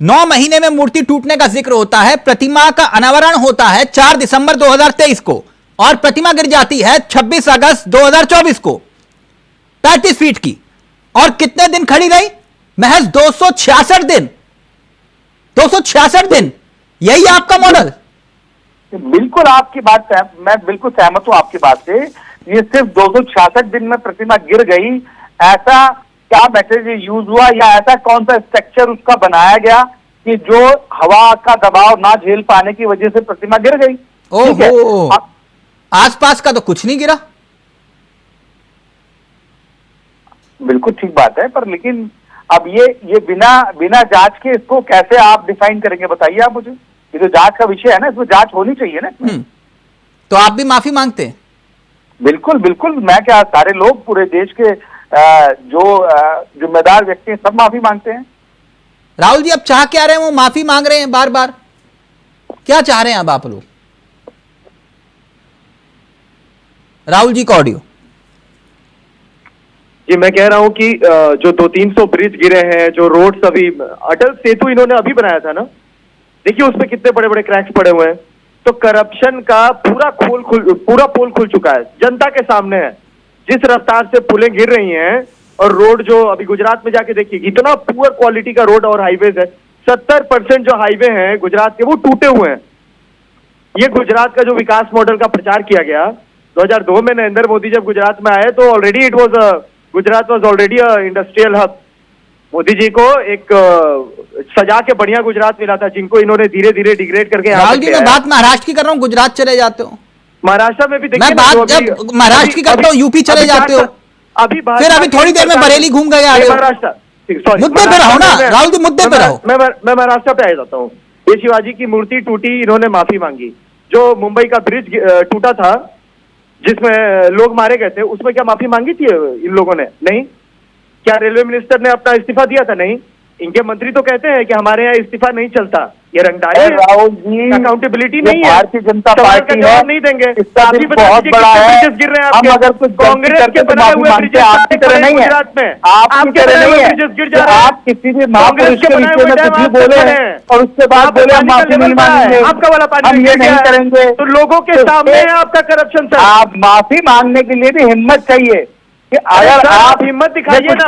[SPEAKER 1] 9 महीने में मूर्ति टूटने का जिक्र होता है, प्रतिमा का अनावरण होता है 4 दिसंबर 2023 को, और प्रतिमा गिर जाती है 26 अगस्त 2024 को 35 फीट की, और कितने दिन खड़ी रही? महज 266 दिन। 266 दिन, यही आपका मॉडल?
[SPEAKER 9] बिल्कुल आपकी बात, मैं बिल्कुल सहमत हूं आपकी बात से। ये सिर्फ 266 दिन में प्रतिमा गिर गई, ऐसा क्या मैटेरियल यूज हुआ या ऐसा कौन सा स्ट्रक्चर उसका बनाया गया कि जो हवा का दबाव ना झेल पाने की वजह से प्रतिमा गिर गई?
[SPEAKER 1] ओहो, आसपास का तो कुछ नहीं गिरा।
[SPEAKER 9] बिल्कुल ठीक बात है, पर लेकिन अब ये बिना जांच के इसको कैसे आप डिफाइन करेंगे, बताइए आप मुझे। ये तो जांच का विषय है ना, इसमें जांच होनी चाहिए ना।
[SPEAKER 1] तो आप भी माफी मांगते हैं?
[SPEAKER 9] बिल्कुल बिल्कुल, मैं क्या, सारे लोग पूरे देश के जो जिम्मेदार व्यक्ति हैं सब माफी मांगते हैं।
[SPEAKER 1] राहुल जी अब चाह क्या रहे हैं? वो माफी मांग रहे हैं बार बार, क्या चाह रहे हैं अब आप लोग? राहुल जी का ऑडियो।
[SPEAKER 7] जी मैं कह रहा हूं कि जो 200-300 ब्रिज गिरे हैं, जो रोड्स अभी, अटल सेतु इन्होंने अभी बनाया था ना, देखिए उसमें कितने बड़े बड़े क्रैक्स पड़े हुए हैं। तो करप्शन का पूरा पोल खुल चुका है, जनता के सामने है। जिस रफ्तार से पुलें गिर रही हैं और रोड जो अभी गुजरात में जाके देखिए इतना पुअर क्वालिटी का रोड और हाईवेज है, 70% जो हाईवे हैं गुजरात के वो टूटे हुए हैं। ये गुजरात का जो विकास मॉडल का प्रचार किया गया 2002 में, नरेंद्र मोदी जब गुजरात में आए तो already Gujarat was already industrial hub. Modi ji को एक सजा के बढ़िया गुजरात मिला था, जिनको इन्होंने धीरे धीरे डिग्रेड करके।
[SPEAKER 1] राहुल जी मैं बात महाराष्ट्र की कर रहा हूँ, गुजरात चले जाते हो।
[SPEAKER 7] महाराष्ट्र में भी देखिए,
[SPEAKER 1] मैं बात जब महाराष्ट्र की करता हूँ, यूपी चले जाते हो, फिर अभी थोड़ी देर में बरेली घूम गए आ रहे हो।
[SPEAKER 7] महाराष्ट्र
[SPEAKER 1] मुद्दे पे रहो ना राहुल जी, मुद्दे पे रहो।
[SPEAKER 7] मैं महाराष्ट्र पे आ जाता हूँ। ये शिवाजी की मूर्ति टूटी, इन्होंने माफी मांगी। जो मुंबई का ब्रिज टूटा था जिसमें लोग मारे गए थे, उसमें क्या माफी मांगी थी इन लोगों ने? नहीं। क्या रेलवे मिनिस्टर ने अपना इस्तीफा दिया था? नहीं। इनके मंत्री तो कहते हैं कि हमारे यहाँ इस्तीफा नहीं चलता। ये रंगदारी है,
[SPEAKER 9] राहुल जी,
[SPEAKER 7] अकाउंटेबिलिटी नहीं है।
[SPEAKER 9] भारतीय जनता पार्टी है,
[SPEAKER 7] नहीं देंगे।
[SPEAKER 9] इसका भी बहुत बड़ा है।
[SPEAKER 7] गिर रहे हैं
[SPEAKER 9] हम अगर कुछ
[SPEAKER 7] कांग्रेस के बनाए हुए ब्रिजेस
[SPEAKER 9] आपकी तरह नहीं है,
[SPEAKER 7] गुजरात में
[SPEAKER 9] आपकी तरह नहीं है।
[SPEAKER 7] गिर जा रहे हैं।
[SPEAKER 9] आप किसी भी महापुरुष के विषय में कुछ भी बोले और उसके बाद बोले हम माफी नहीं मांगेंगे,
[SPEAKER 7] आपका वाला पानी
[SPEAKER 9] हम ये नहीं करेंगे।
[SPEAKER 7] तो लोगों के सामने है आपका करप्शन सर।
[SPEAKER 9] आप माफी मांगने के लिए भी हिम्मत चाहिए कि अगर आप
[SPEAKER 7] हिम्मत दिखाइए ना,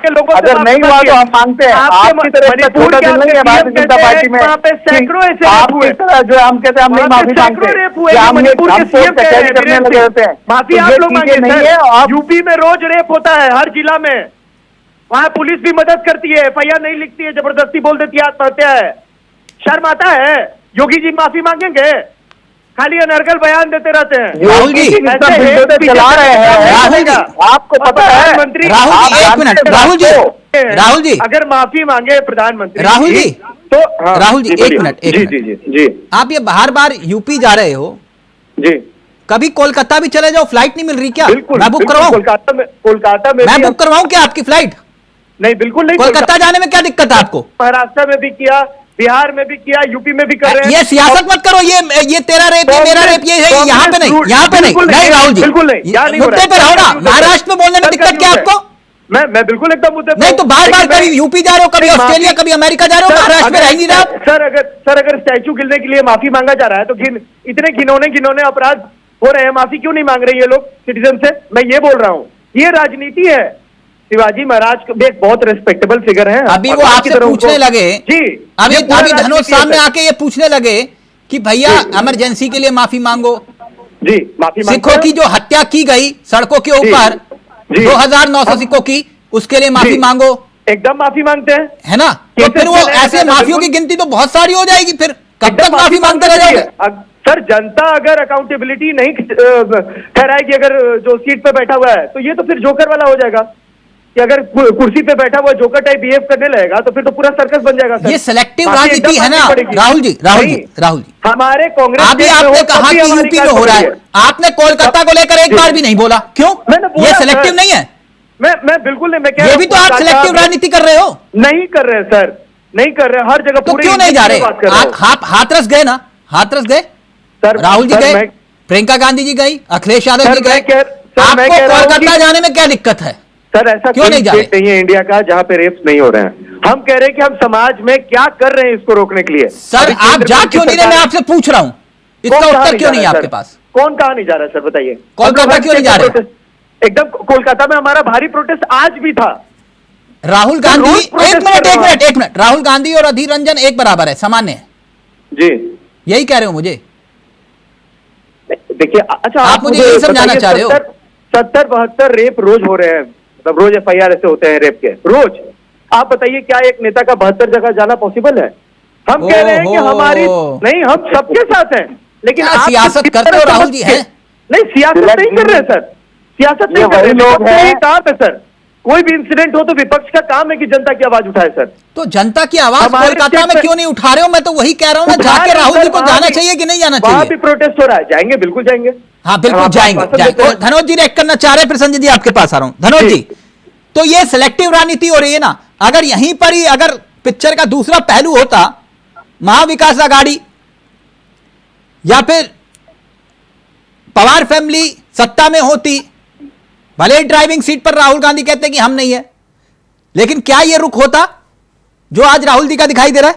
[SPEAKER 9] के लोगों अगर नहीं हुआ तो हम मानते हैं। आपकी तरह इसका छोटा दिल नहीं है भारतीय जनता पार्टी में। आपकी तरह जो हम कहते हैं हम नहीं माफी मांगते, हमने कचहरी करने लगे होते हैं।
[SPEAKER 7] माफी आप लोग मांगे नहीं है। यूपी में रोज रेप होता है हर जिला में, वहां पुलिस भी मदद करती है, FIR नहीं लिखती है, जबरदस्ती बोल देती है आत्महत्या है। शर्म आता है? योगी जी माफी मांगेंगे? खाली अनर्गल बयान देते रहते हैं।
[SPEAKER 1] राहुल जी
[SPEAKER 9] चला रहे हैं,
[SPEAKER 1] राहुल जी
[SPEAKER 9] आपको पता है?
[SPEAKER 7] प्रधानमंत्री
[SPEAKER 1] राहुल जी एक मिनट, राहुल जी
[SPEAKER 7] अगर माफी मांगे प्रधानमंत्री
[SPEAKER 1] राहुल जी
[SPEAKER 7] तो
[SPEAKER 1] राहुल जी एक मिनट, एक
[SPEAKER 7] जी जी जी
[SPEAKER 1] आप ये बार बार यूपी जा रहे हो,
[SPEAKER 7] जी
[SPEAKER 1] कभी कोलकाता भी चले जाओ, फ्लाइट नहीं मिल रही क्या?
[SPEAKER 7] बिल्कुल
[SPEAKER 1] मैं बुक करवाऊं?
[SPEAKER 7] कोलकाता में
[SPEAKER 1] मैं बुक करवाऊं क्या आपकी फ्लाइट?
[SPEAKER 7] नहीं, बिल्कुल नहीं।
[SPEAKER 1] कोलकाता जाने में क्या दिक्कत है आपको?
[SPEAKER 7] महाराष्ट्र में भी किया, बिहार में भी किया, यूपी में भी कर रहे हैं।
[SPEAKER 1] ये सियासत मत करो, ये तेरा रेप, ये मेरा रेप, ये यहाँ पे नहीं, यहाँ पे नहीं। नहीं राहुल जी,
[SPEAKER 7] बिल्कुल नहीं,
[SPEAKER 1] मुद्दे पे रहो ना। महाराष्ट्र में बोलने में दिक्कत क्या आपको?
[SPEAKER 7] मैं बिल्कुल एकदम मुद्दे पे
[SPEAKER 1] नहीं तो बार बार कभी यूपी जा रहे हो, कभी ऑस्ट्रेलिया, कभी अमेरिका जा रहे हो, महाराष्ट्र में रह नहीं रहे आप।
[SPEAKER 7] सर अगर स्टैचू गिरने के लिए माफी मांगा जा रहा है तो इतने घिनौने अपराध हो रहे हैं, माफी क्यों नहीं मांग रहे ये लोग सिटीजन से? मैं ये बोल रहा हूँ, ये राजनीति है। शिवाजी महाराज एक बहुत रिस्पेक्टेबल फिगर है।
[SPEAKER 1] अभी वो आपसे पूछने लगे
[SPEAKER 7] जी,
[SPEAKER 1] अभी धनोज सामने आके ये पूछने लगे कि भैया इमरजेंसी के लिए माफी मांगो।
[SPEAKER 7] जी, माफी
[SPEAKER 1] सिखों की जो हत्या की गई सड़कों के ऊपर 2900 सिखों की, उसके लिए माफी मांगो।
[SPEAKER 7] एकदम माफी मांगते हैं,
[SPEAKER 1] है ना? तो फिर वो ऐसे माफियों की गिनती तो बहुत सारी हो जाएगी, फिर कब तक माफी मांगते रह जाओगे?
[SPEAKER 7] सर जनता अगर अकाउंटेबिलिटी नहीं ठहराएगी, अगर जो सीट पे बैठा हुआ है, तो ये तो फिर जोकर वाला हो जाएगा कि अगर कुर्सी पे बैठा हुआ जोकर टाइप बिहेव करने लगेगा तो फिर तो पूरा सर्कस बन जाएगा सर।
[SPEAKER 1] ये सिलेक्टिव राजनीति है ना राहुल जी।
[SPEAKER 7] हमारे कांग्रेस
[SPEAKER 1] अभी आपने कहा कि यूपी में हो रहा है, आपने कोलकाता को लेकर एक बार भी नहीं बोला, क्यों? ये सिलेक्टिव नहीं है?
[SPEAKER 7] मैं बिल्कुल नहीं, मैं कह रहा
[SPEAKER 1] हूं ये भी तो आप सिलेक्टिव राजनीति कर रहे हो।
[SPEAKER 7] नहीं कर रहे सर, नहीं कर रहे, हर जगह।
[SPEAKER 1] तो क्यों नहीं जा रहे? हाथरस गए ना, हाथरस गए, राहुल जी गए, प्रियंका गांधी जी गई, अखिलेश यादव जी गए, आपको कोलकाता जाने में क्या दिक्कत है?
[SPEAKER 7] सर ऐसा क्यों नहीं है इंडिया का जहां पे रेप्स नहीं हो रहे हैं? हम कह रहे हैं कि हम समाज में क्या कर रहे हैं इसको रोकने के लिए।
[SPEAKER 1] सर आप जा क्यों नहीं रहे? मैं आपसे पूछ रहा हूं, इसका उत्तर क्यों नहीं है आपके पास?
[SPEAKER 7] कौन कहा नहीं जा रहा है सर, बताइए।
[SPEAKER 1] कोलकाता क्यों नहीं जा रहे?
[SPEAKER 7] एकदम कोलकाता में हमारा भारी प्रोटेस्ट आज भी था।
[SPEAKER 1] राहुल गांधी एक मिनट, राहुल गांधी और अधीर रंजन एक बराबर है, सामान्य है
[SPEAKER 7] जी, यही
[SPEAKER 1] कह रहे हो मुझे?
[SPEAKER 7] देखिए अच्छा,
[SPEAKER 1] आप मुझे यही समझाना चाह रहे हो?
[SPEAKER 7] 70-72 रेप रोज हो रहे हैं, मतलब रोज FIR ऐसे होते हैं रेप के, रोज। आप बताइए क्या एक नेता का 72 जगह जाना पॉसिबल है? हम कह रहे हैं कि हमारी नहीं, हम सबके साथ हैं, लेकिन आप
[SPEAKER 1] सियासत करते हो राहुल जी? है
[SPEAKER 7] नहीं, सियासत नहीं कर रहे सर, सियासत नहीं कर रहे, लोग हैं काम है सर। कोई भी इंसिडेंट हो तो विपक्ष का काम है कि जनता की आवाज उठाए सर।
[SPEAKER 1] तो जनता की आवाज
[SPEAKER 7] हमारे
[SPEAKER 1] कोलकाता
[SPEAKER 7] स्टेट
[SPEAKER 1] में क्यों नहीं उठा रहे हो? मैं तो वही कह रहा हूं ना, जाके राहुल जी को जाना चाहिए कि नहीं जाना
[SPEAKER 7] वहां
[SPEAKER 1] चाहिए?
[SPEAKER 7] भी प्रोटेस्ट हो रहा है, जाएंगे, बिल्कुल जाएंगे।
[SPEAKER 1] हाँ बिल्कुल
[SPEAKER 7] हम
[SPEAKER 1] जाएंगे,
[SPEAKER 7] आपको
[SPEAKER 1] जाएंगे।
[SPEAKER 7] आश्वासन देते हैं।
[SPEAKER 1] धनोज जी रिएक्ट करना चाह रहे हैं, फिर संजय जी आपके पास आ रहा हूं। धनोज जी, तो ये सिलेक्टिव राजनीति हो रही है ना, अगर यहीं पर ही अगर पिक्चर का दूसरा पहलू होता, महाविकास आघाड़ी या फिर पवार फैमिली सत्ता में होती, भले ही ड्राइविंग सीट पर राहुल गांधी कहते कि हम नहीं है, लेकिन क्या ये रुख होता जो आज राहुल जी का दिखाई दे रहा है?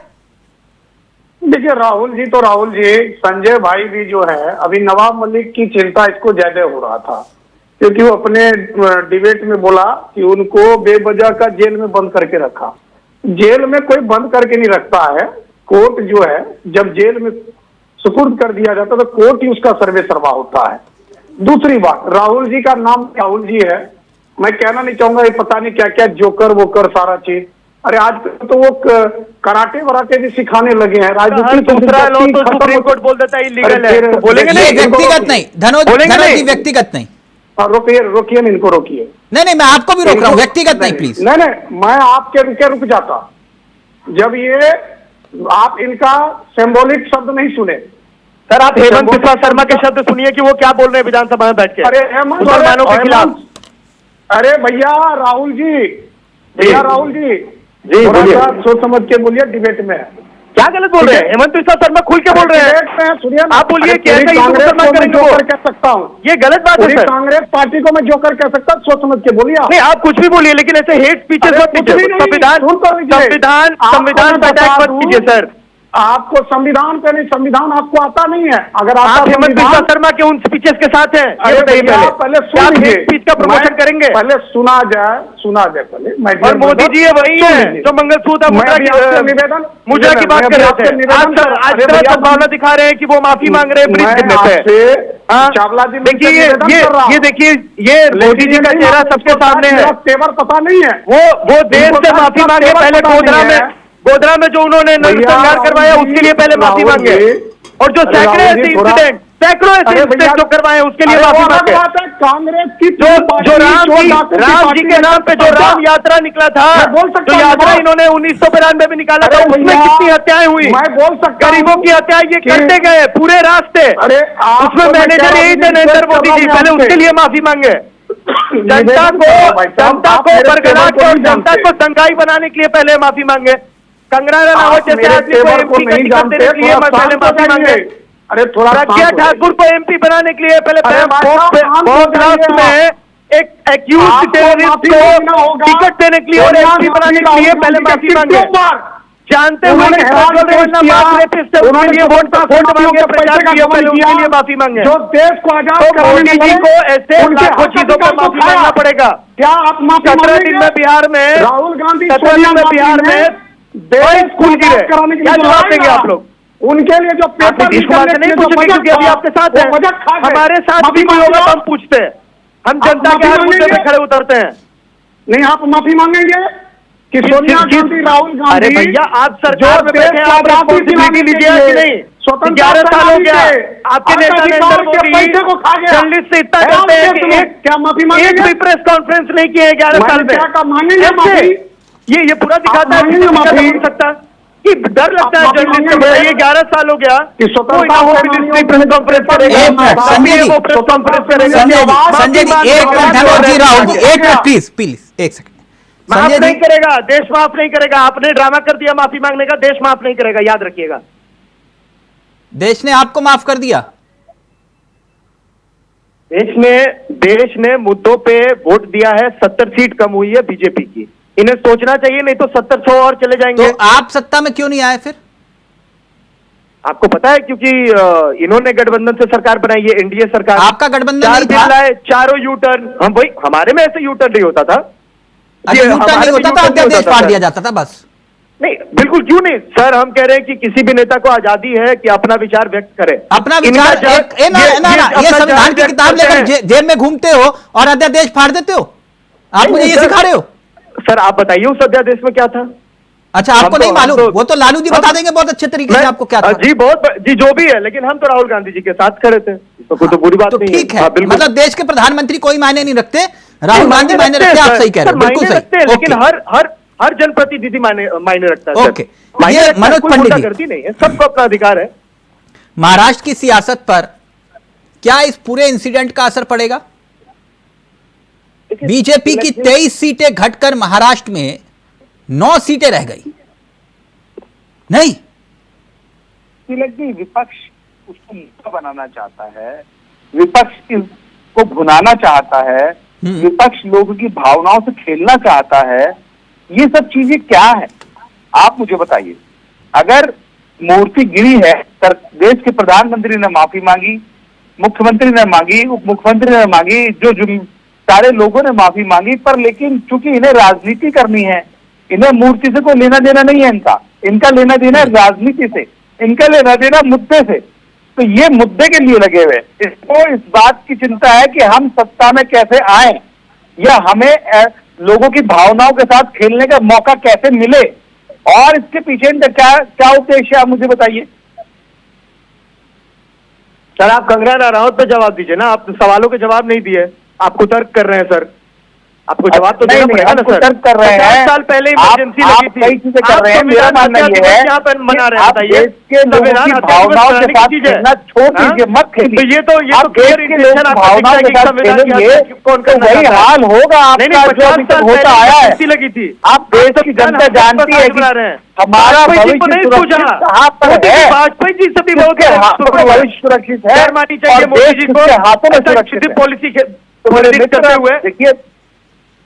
[SPEAKER 6] देखिए राहुल जी तो राहुल जी, संजय भाई भी जो है, अभी नवाब मलिक की चिंता इसको ज्यादा हो रहा था, क्योंकि वो अपने डिबेट में बोला कि उनको बेवजह का जेल में बंद करके रखा। जेल में कोई बंद करके नहीं रखता है, कोर्ट जो है जब जेल में सुपुर्द कर दिया जाता तो कोर्ट ही उसका सर्वे सर्वा होता है। दूसरी बात, राहुल जी का नाम राहुल जी है, मैं कहना नहीं चाहूंगा ये पता नहीं क्या क्या जोकर वोकर सारा चीज, अरे आज तो वो कराटे वराटे भी सिखाने लगे हैं। राजनीति
[SPEAKER 7] दूसरा लो तो सुप्रीम कोर्ट बोल देता है इलीगल है, तो बोलेंगे
[SPEAKER 1] नहीं,
[SPEAKER 7] नहीं,
[SPEAKER 1] व्यक्तिगत नहीं धनोज जी, व्यक्तिगत नहीं।
[SPEAKER 6] रोकिए इनको रोकिए।
[SPEAKER 1] नहीं मैं आपको भी रोक रहा हूं, व्यक्तिगत नहीं प्लीज।
[SPEAKER 6] नहीं मैं आपके रुक जाता जब ये आप इनका सिंबॉलिक शब्द नहीं सुने।
[SPEAKER 7] सर आप हेमंत बिस्वा शर्मा के शब्द सुनिए कि वो क्या बोल रहे हैं विधानसभा में बैठ के,
[SPEAKER 6] अरे हेमंत
[SPEAKER 7] मुसलमानों के खिलाफ।
[SPEAKER 6] अरे भैया राहुल जी, राहुल जी
[SPEAKER 7] बोलिए,
[SPEAKER 6] सोच समझ के बोलिए, डिबेट में
[SPEAKER 7] क्या गलत बोल रहे हैं? हेमंत बिस्वा शर्मा खुल के बोल रहे हैं,
[SPEAKER 6] सुनिए
[SPEAKER 7] आप बोलिए कैसे मुसलमान करेंगे वो?
[SPEAKER 6] कह सकता हूँ,
[SPEAKER 7] ये गलत बात है सर।
[SPEAKER 6] कांग्रेस पार्टी को मैं जोकर कह सकता, सोच समझ के बोलिए।
[SPEAKER 7] नहीं आप कुछ भी बोलिए, लेकिन ऐसे हेट स्पीचेस मत कीजिए, संविधान पे अटैक मत कीजिए सर।
[SPEAKER 6] आपको संविधान पे नहीं, संविधान आपको आता नहीं है। अगर
[SPEAKER 7] आप हेमंत बिस्वा शर्मा के उन स्पीचेस के साथ हैं, ये बताइए
[SPEAKER 6] पहले
[SPEAKER 7] आप हेट स्पीच का प्रमोशन करेंगे?
[SPEAKER 6] पहले सुना जाए पहले।
[SPEAKER 7] और मोदी जी ये वही है जो मंगलसूत्र मुद्रा की बात कर रहे थे। आज तरह संभावना दिखा रहे हैं कि वो माफी मांग रहे हैं ब्रिज गिरने पे।
[SPEAKER 6] चावला जी
[SPEAKER 7] देखिए ये देखिए, ये मोदी जी का चेहरा सबके सामने है,
[SPEAKER 6] तेवर पता नहीं है।
[SPEAKER 7] वो देश से माफी मांगे, पहले गोधरा में जो उन्होंने नरसंहार करवाया उसके लिए पहले माफी मांगे, और जो सैकड़ों ऐसे इंसिडेंट जो करवाए उसके लिए माफी मांगे।
[SPEAKER 6] कांग्रेस की
[SPEAKER 7] जो राम जी के नाम पे जो राम यात्रा निकला था, जो यात्रा इन्होंने 1992 में निकाला था, उसमें कितनी हत्याएं हुई,
[SPEAKER 6] मैं बोल सकता हूं,
[SPEAKER 7] गरीबों की हत्याएं ये करते गए पूरे रास्ते। उसमें मैनेजर यही थे नरेंद्र मोदी जी, पहले उसके लिए माफी मांगे। जनता को बरगला के और जनता को दंगाई बनाने के लिए पहले माफी मांगे। कंगना रनावत जैसे आदमी को एमपी का टिकट देने के लिए पहले माफी मांगे।
[SPEAKER 6] अरे थोड़ा
[SPEAKER 7] प्रज्ञा ठाकुर को एमपी बनाने के लिए पहले ब्लास्ट में एक एक्यूज टेररिस्ट को टिकट देने के लिए और एमपी बनाने के लिए पहले माफी मांगे, जानते हुए वोट मांगे, प्रचार किया, पहले उसके लिए माफी मांगे।
[SPEAKER 6] जो देश को आजाद
[SPEAKER 7] मोदी जी को ऐसे लाखों चीजों पर माफी मांगना पड़ेगा।
[SPEAKER 6] क्या आप माफी
[SPEAKER 7] 17 दिन में बिहार में,
[SPEAKER 6] राहुल गांधी
[SPEAKER 7] 17 दिन में बिहार में स्कूल गिरे, क्या जवाब देंगे आप लोग?
[SPEAKER 6] उनके लिए जो पेपर
[SPEAKER 7] नीतीश कुमार से नहीं पूछेंगे क्योंकि अभी आपके साथ है, हमारे साथ भी कोई होगा तो हम पूछते हैं, हम जनता के हर मुद्दे पे खड़े उतरते हैं।
[SPEAKER 6] नहीं आप माफी मांगेंगे कि सोनिया गांधी, राहुल गांधी?
[SPEAKER 7] अरे भैया आप सरकार में बैठे, आप रिस्पॉन्सिबिलिटी लीजिए कि नहीं? 11 साल हो गया आपके नेता नरेंद्र मोदी जर्नलिस्ट से इतना करते हैं कि एक भी प्रेस कॉन्फ्रेंस नहीं किए 11 साल में। ये पूरा दिखाता है नहीं सकता कि डर लगता है जर्नलिस्ट को। ये 11 साल हो गया प्रेस कॉन्फ्रेंस करेगा,
[SPEAKER 1] संजय जी एक मिनट, धनोज जी, राहुल जी एक मिनट प्लीज एक सेकंड।
[SPEAKER 7] माफ नहीं करेगा, देश माफ नहीं करेगा। आपने ड्रामा कर दिया माफी मांगने का, देश माफ नहीं करेगा, याद रखिएगा।
[SPEAKER 1] देश ने आपको माफ कर दिया?
[SPEAKER 7] देश ने मुद्दों पे वोट दिया है, 70 सीट कम हुई है बीजेपी की। इन्हें सोचना चाहिए, नहीं तो 70-100 और चले जाएंगे।
[SPEAKER 1] तो आप सत्ता में क्यों नहीं आए फिर?
[SPEAKER 7] आपको पता है क्योंकि इन्होंने गठबंधन से सरकार बनाई है, एनडीए सरकार।
[SPEAKER 1] आपका गठबंधन नहीं था?
[SPEAKER 7] लाए, चारों यू टर्न, हम वही, हमारे में ऐसे यू टर्न नहीं होता था।
[SPEAKER 1] अच्छा, यू टर्न नहीं होता था, अध्यादेश फाड़ दिया जाता था बस?
[SPEAKER 7] नहीं बिल्कुल, क्यों नहीं सर, हम कह रहे हैं कि किसी भी नेता को आजादी है कि अपना विचार व्यक्त करे।
[SPEAKER 1] अपना विचार ये संविधान की किताब लेकर जेब में घूमते हो और अध्यादेश फाड़ देते हो, आप मुझे ये सिखा रहे हो?
[SPEAKER 7] सर आप बताइए उस अध्यादेश में क्या था?
[SPEAKER 1] अच्छा आपको नहीं मालूम? वो तो लालू जी बता देंगे बहुत अच्छे तरीके से आपको क्या था।
[SPEAKER 7] जी जी जो भी है, लेकिन हम तो राहुल गांधी जी के साथ खड़े थे, तो कोई तो बुरी बात नहीं है।
[SPEAKER 1] ठीक है, मतलब देश के प्रधानमंत्री कोई मायने नहीं रखते, राहुल गांधी मायने रखते हैं, आप सही कह रहे हो, बिल्कुल सही।
[SPEAKER 10] लेकिन हर जनप्रतिनिधि मायने रखता है।
[SPEAKER 1] ओके, ये मनोज पंडित जी,
[SPEAKER 10] करती नहीं है, सबको अपना अधिकार है।
[SPEAKER 1] महाराष्ट्र की सियासत पर क्या इस पूरे इंसिडेंट का असर पड़ेगा? बीजेपी की 23 सीटें घटकर महाराष्ट्र में 9 सीटें रह गई। नहीं,
[SPEAKER 9] तिलक जी, विपक्ष उसको मुद्दा बनाना चाहता है, विपक्ष इसको भुनाना चाहता है, विपक्ष लोगों की भावनाओं से खेलना चाहता है। ये सब चीजें क्या है, आप मुझे बताइए। अगर मूर्ति गिरी है, देश के प्रधानमंत्री ने माफी मांगी, मुख्यमंत्री ने मांगी, उप मुख्यमंत्री ने मांगी, जो सारे लोगों ने माफी मांगी, पर लेकिन चूंकि इन्हें राजनीति करनी है, इन्हें मूर्ति से कोई लेना देना नहीं है। इनका लेना देना है राजनीति से, इनका लेना देना मुद्दे से। तो ये मुद्दे के लिए लगे हुए, इसको इस बात की चिंता है कि हम सत्ता में कैसे आए, या हमें लोगों की भावनाओं के साथ खेलने का मौका कैसे मिले, और इसके पीछे इनका क्या उद्देश्य है, आप मुझे बताइए।
[SPEAKER 10] सर, आप कंगना राउत पे जवाब दीजिए ना, आप सवालों के जवाब नहीं दिए, आपको तर्क कर रहे हैं सर, आपको जवाब तो देना पड़ेगा ना सर।
[SPEAKER 9] कर रहे हैं,
[SPEAKER 10] 50 साल पहले इमरजेंसी लगी थी,
[SPEAKER 9] कई चीजें कर रहे हैं। मेरा मानना ये है
[SPEAKER 10] यहाँ पर मना रहे हैं, बताइए,
[SPEAKER 9] के लोगों की भावनाओं के साथ खेलना छोड़ दीजिए, मत खेलिए।
[SPEAKER 10] ये तो क्लियर इंडिकेशन आपको दिखता है कि संविधान कौन करना
[SPEAKER 9] वही
[SPEAKER 10] चाहता है।
[SPEAKER 9] हाल होगा आपका जो अभी तक होता आया है।
[SPEAKER 10] लगी थी,
[SPEAKER 9] आप देश की जनता जानती है कि हमारा भविष्य कहाँ पर है,
[SPEAKER 10] वाजपेयी जी से भी
[SPEAKER 9] भविष्य सुरक्षित है और देश के हाथों में सुरक्षित है।
[SPEAKER 10] पॉलिसी
[SPEAKER 9] करते हुए देखिए,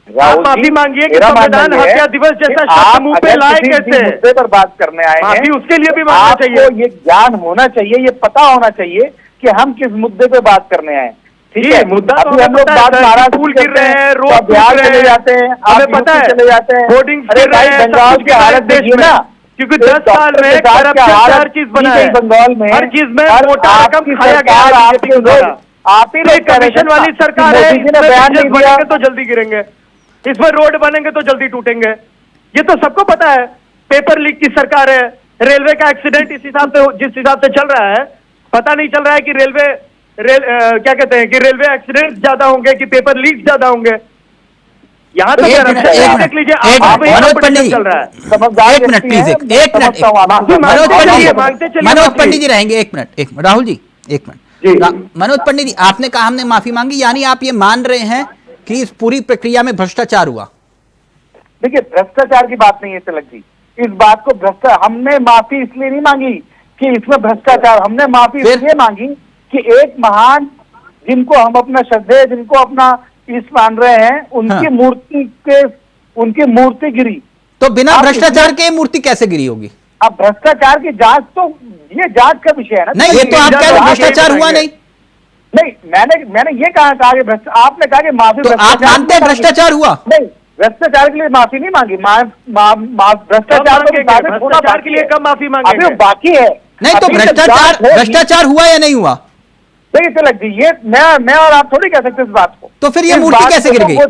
[SPEAKER 10] आप माफी मांगिए कि संविधान हत्या दिवस जैसा शब्द मुंह पे लाए कैसे,
[SPEAKER 9] मुद्दे पर बात करने आए हैं,
[SPEAKER 10] उसके लिए भी मांगना चाहिए।
[SPEAKER 9] ये ज्ञान होना चाहिए, ये पता होना चाहिए कि हम किस मुद्दे पे बात करने आए। ठीक है,
[SPEAKER 10] मुद्दा
[SPEAKER 9] अभी हम लोग बात महाराष्ट्र
[SPEAKER 10] स्कूल गिर रहे हैं, रोड
[SPEAKER 9] बिहार चले जाते हैं,
[SPEAKER 10] हमें पता है,
[SPEAKER 9] चले जाते हैं,
[SPEAKER 10] होर्डिंग गिर रहे हैं,
[SPEAKER 9] बंगाल की हालत देखिए ना,
[SPEAKER 10] क्योंकि 10 साल में करप्शन हर चीज बना है,
[SPEAKER 9] बंगाल में
[SPEAKER 10] हर चीज में मोटा रकम खाया गया। आप ही कमीशन वाली सरकार है, बयान बनेंगे तो जल्दी गिरेंगे, इसमें रोड बनेंगे तो जल्दी टूटेंगे, ये तो सबको पता है। पेपर लीक की सरकार है, रेलवे का एक्सीडेंट इस हिसाब से जिस हिसाब से चल रहा है, पता नहीं चल रहा है कि क्या कहते हैं कि रेलवे एक्सीडेंट ज्यादा होंगे कि पेपर लीक ज्यादा होंगे। यहाँ तो देख लीजिए,
[SPEAKER 1] मनोज पंडित जी, एक मिनट प्लीज, एक मिनट, मनोज पंडित जी रहेंगे, एक मिनट, राहुल जी एक मिनट। मनोज पंडित जी, आपने कहा हमने माफी मांगी, यानी आप ये मान रहे हैं कि इस पूरी प्रक्रिया में भ्रष्टाचार हुआ?
[SPEAKER 9] देखिए, भ्रष्टाचार की बात नहीं है तिलक जी, इस बात को हमने माफी इसलिए नहीं मांगी कि इसमें भ्रष्टाचार, हमने माफी इसलिए मांगी कि एक महान जिनको हम अपना श्रद्धेय, जिनको अपना ईश मान रहे हैं, उनकी मूर्ति गिरी।
[SPEAKER 1] तो बिना भ्रष्टाचार के मूर्ति कैसे गिरी होगी?
[SPEAKER 9] अब भ्रष्टाचार की जांच, तो ये जांच का विषय है ना।
[SPEAKER 1] नहीं, ये तो आप कह रहे हो भ्रष्टाचार हुआ नहीं।
[SPEAKER 9] नहीं, मैंने ये कहा कि आपने कहा कि माफी,
[SPEAKER 1] तो आप मानते हैं भ्रष्टाचार हुआ?
[SPEAKER 9] नहीं, भ्रष्टाचार के लिए माफी नहीं मांगी, भ्रष्टाचार
[SPEAKER 10] के लिए कब माफी मांगी?
[SPEAKER 9] अभी बाकी है।
[SPEAKER 1] नहीं, तो भ्रष्टाचार हुआ या नहीं हुआ?
[SPEAKER 9] देखिए तिलक जी, ये मैं और आप थोड़ी कह सकते इस बात को।
[SPEAKER 1] तो फिर ये मूर्ति कैसे गिर गई?
[SPEAKER 9] वो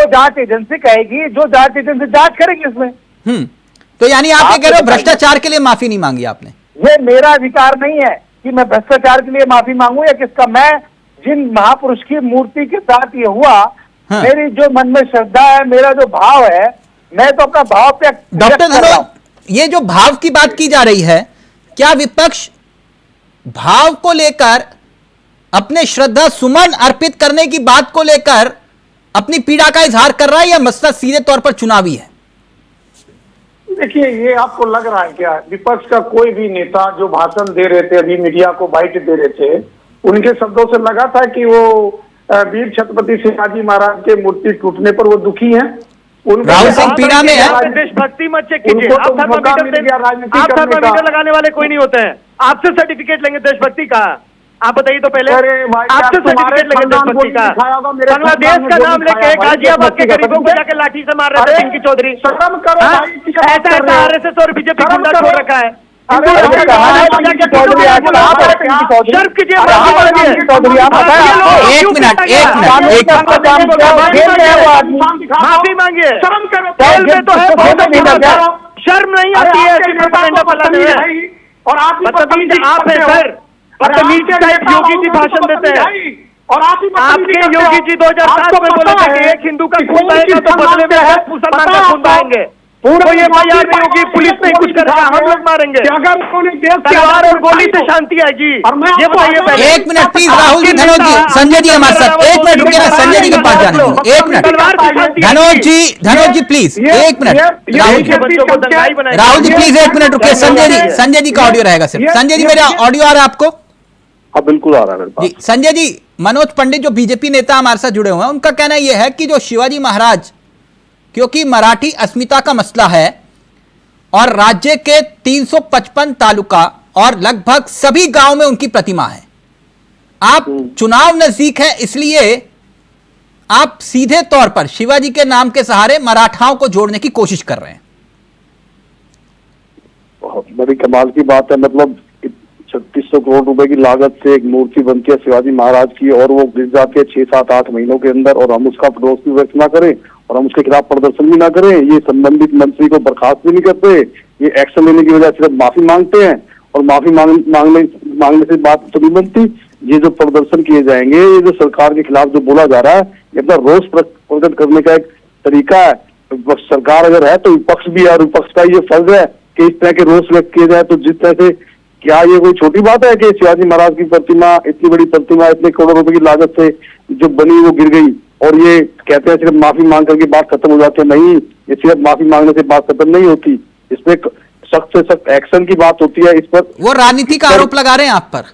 [SPEAKER 9] जांच एजेंसी कहेगी, जो जांच एजेंसी जांच करेगी इसमें।
[SPEAKER 1] तो यानी आप ये कह रहे हो भ्रष्टाचार के लिए माफी नहीं मांगी आपने?
[SPEAKER 9] ये मेरा अधिकार नहीं है कि मैं भ्रष्टाचार के लिए माफी मांगू या किसका। मैं जिन महापुरुष की मूर्ति के साथ ये हुआ, मेरी जो मन में श्रद्धा है, मेरा जो भाव है, मैं तो अपना भाव व्यक्त कर रहा हूं।
[SPEAKER 1] डॉक्टर धनोत, ये जो भाव की बात की जा रही है, क्या विपक्ष भाव को लेकर, अपने श्रद्धा सुमन अर्पित करने की बात को लेकर अपनी पीड़ा का इजहार कर रहा है, या मसला सीधे तौर पर चुनावी है?
[SPEAKER 6] देखिए, ये आपको लग रहा है क्या, विपक्ष का कोई भी नेता जो भाषण दे रहे थे, अभी मीडिया को बाइट दे रहे थे, उनके शब्दों से लगा था कि वो वीर छत्रपति शिवाजी महाराज के मूर्ति टूटने पर वो दुखी हैं।
[SPEAKER 1] राहुल सिंह पीड़ा में है।
[SPEAKER 10] देशभक्ति मत चेक कीजिए, आप थर्मामीटर लगाने वाले कोई नहीं होते हैं, आपसे सर्टिफिकेट लेंगे देशभक्ति का। आप बताइए तो पहले, आपसे सर्टिफिकेट लेंगे देशभक्ति का। बांग्लादेश का नाम लेके गाजियाबाद के गरीबों को जाकर लाठी से मार रहे थे पिंकी चौधरी।
[SPEAKER 6] शर्म करो भाई,
[SPEAKER 10] ऐसा आरएसएस और बीजेपी गुंडा छोड़ रखा है। माफी मांगिए, शर्म नहीं आती है ऐसी प्रोपेगेंडा फैलाने में। और आप है सर, बदतमीज टाइप योगी जी भाषण देते हैं,
[SPEAKER 6] और आप ही
[SPEAKER 10] आपके योगी जी 2007 में बोले थे कि एक हिंदू का खून बहेगा तो बदले में 10 मुसलमान का खून बहेंगे। कोई एफआईआर नहीं होगी, पुलिस नहीं कुछ करेगा, हम लोग मारेंगे।
[SPEAKER 6] अगर उन्होंने देश
[SPEAKER 10] तलवार और गोली से शांति आएगी, ये बताइए पहले।
[SPEAKER 1] एक मिनट प्लीज, राहुल जी, धनोज जी, संजय जी हमारे साथ, एक मिनट रुकिए ना, संजय जी के पास जाने दीजिए, एक मिनट। धनोज जी प्लीज, एक मिनट। राहुल जी प्लीज एक मिनट रुकिए, संजय जी का ऑडियो रहेगा सिर्फ। संजय जी, मेरा ऑडियो आ रहा है आपको?
[SPEAKER 8] हाँ बिल्कुल आ रहा है मेरे पास।
[SPEAKER 1] जी संजय जी, मनोज पंडित जो बीजेपी नेता हमारे साथ जुड़े हुए हैं, उनका कहना यह है कि जो शिवाजी महाराज, क्योंकि मराठी अस्मिता का मसला है और राज्य के 355 तालुका और लगभग सभी गांव में उनकी प्रतिमा है, आप चुनाव नजदीक है इसलिए आप सीधे तौर पर शिवाजी के नाम के सहारे मराठाओं को जोड़ने की कोशिश कर रहे हैं।
[SPEAKER 8] बहुत बड़ी कमाल की बात है। मतलब 3600 करोड़ रुपए की लागत से एक मूर्ति बनती है शिवाजी महाराज की, और वो गिर जाती है 6, 7, 8 महीनों के अंदर, और हम उसका पड़ोस भी व्यक्त ना करें और हम उसके खिलाफ प्रदर्शन भी ना करें। ये संबंधित मंत्री को बर्खास्त भी नहीं करते, ये एक्शन लेने की वजह सिर्फ माफी मांगते हैं, और माफी मांगने से बात तो नहीं बनती। ये जो प्रदर्शन किए जाएंगे, ये जो सरकार के खिलाफ जो बोला जा रहा है, ये अपना रोष प्रकट करने का एक तरीका है। सरकार अगर है तो विपक्ष भी है, और विपक्ष का ये फर्ज है कि इस तरह के रोष व्यक्त किए जाए। तो जिस तरह से, क्या ये कोई छोटी बात है कि शिवाजी महाराज की प्रतिमा, इतनी बड़ी प्रतिमा, इतने करोड़ों रुपए की लागत से जो बनी वो गिर गई, और ये कहते हैं सिर्फ माफी मांग करके बात खत्म हो जाती है? नहीं, ये सिर्फ माफी मांगने से बात खत्म नहीं होती, इसमें सख्त से सख्त एक्शन की बात होती है। इस पर
[SPEAKER 1] वो राजनीति का आरोप लगा रहे हैं आप पर।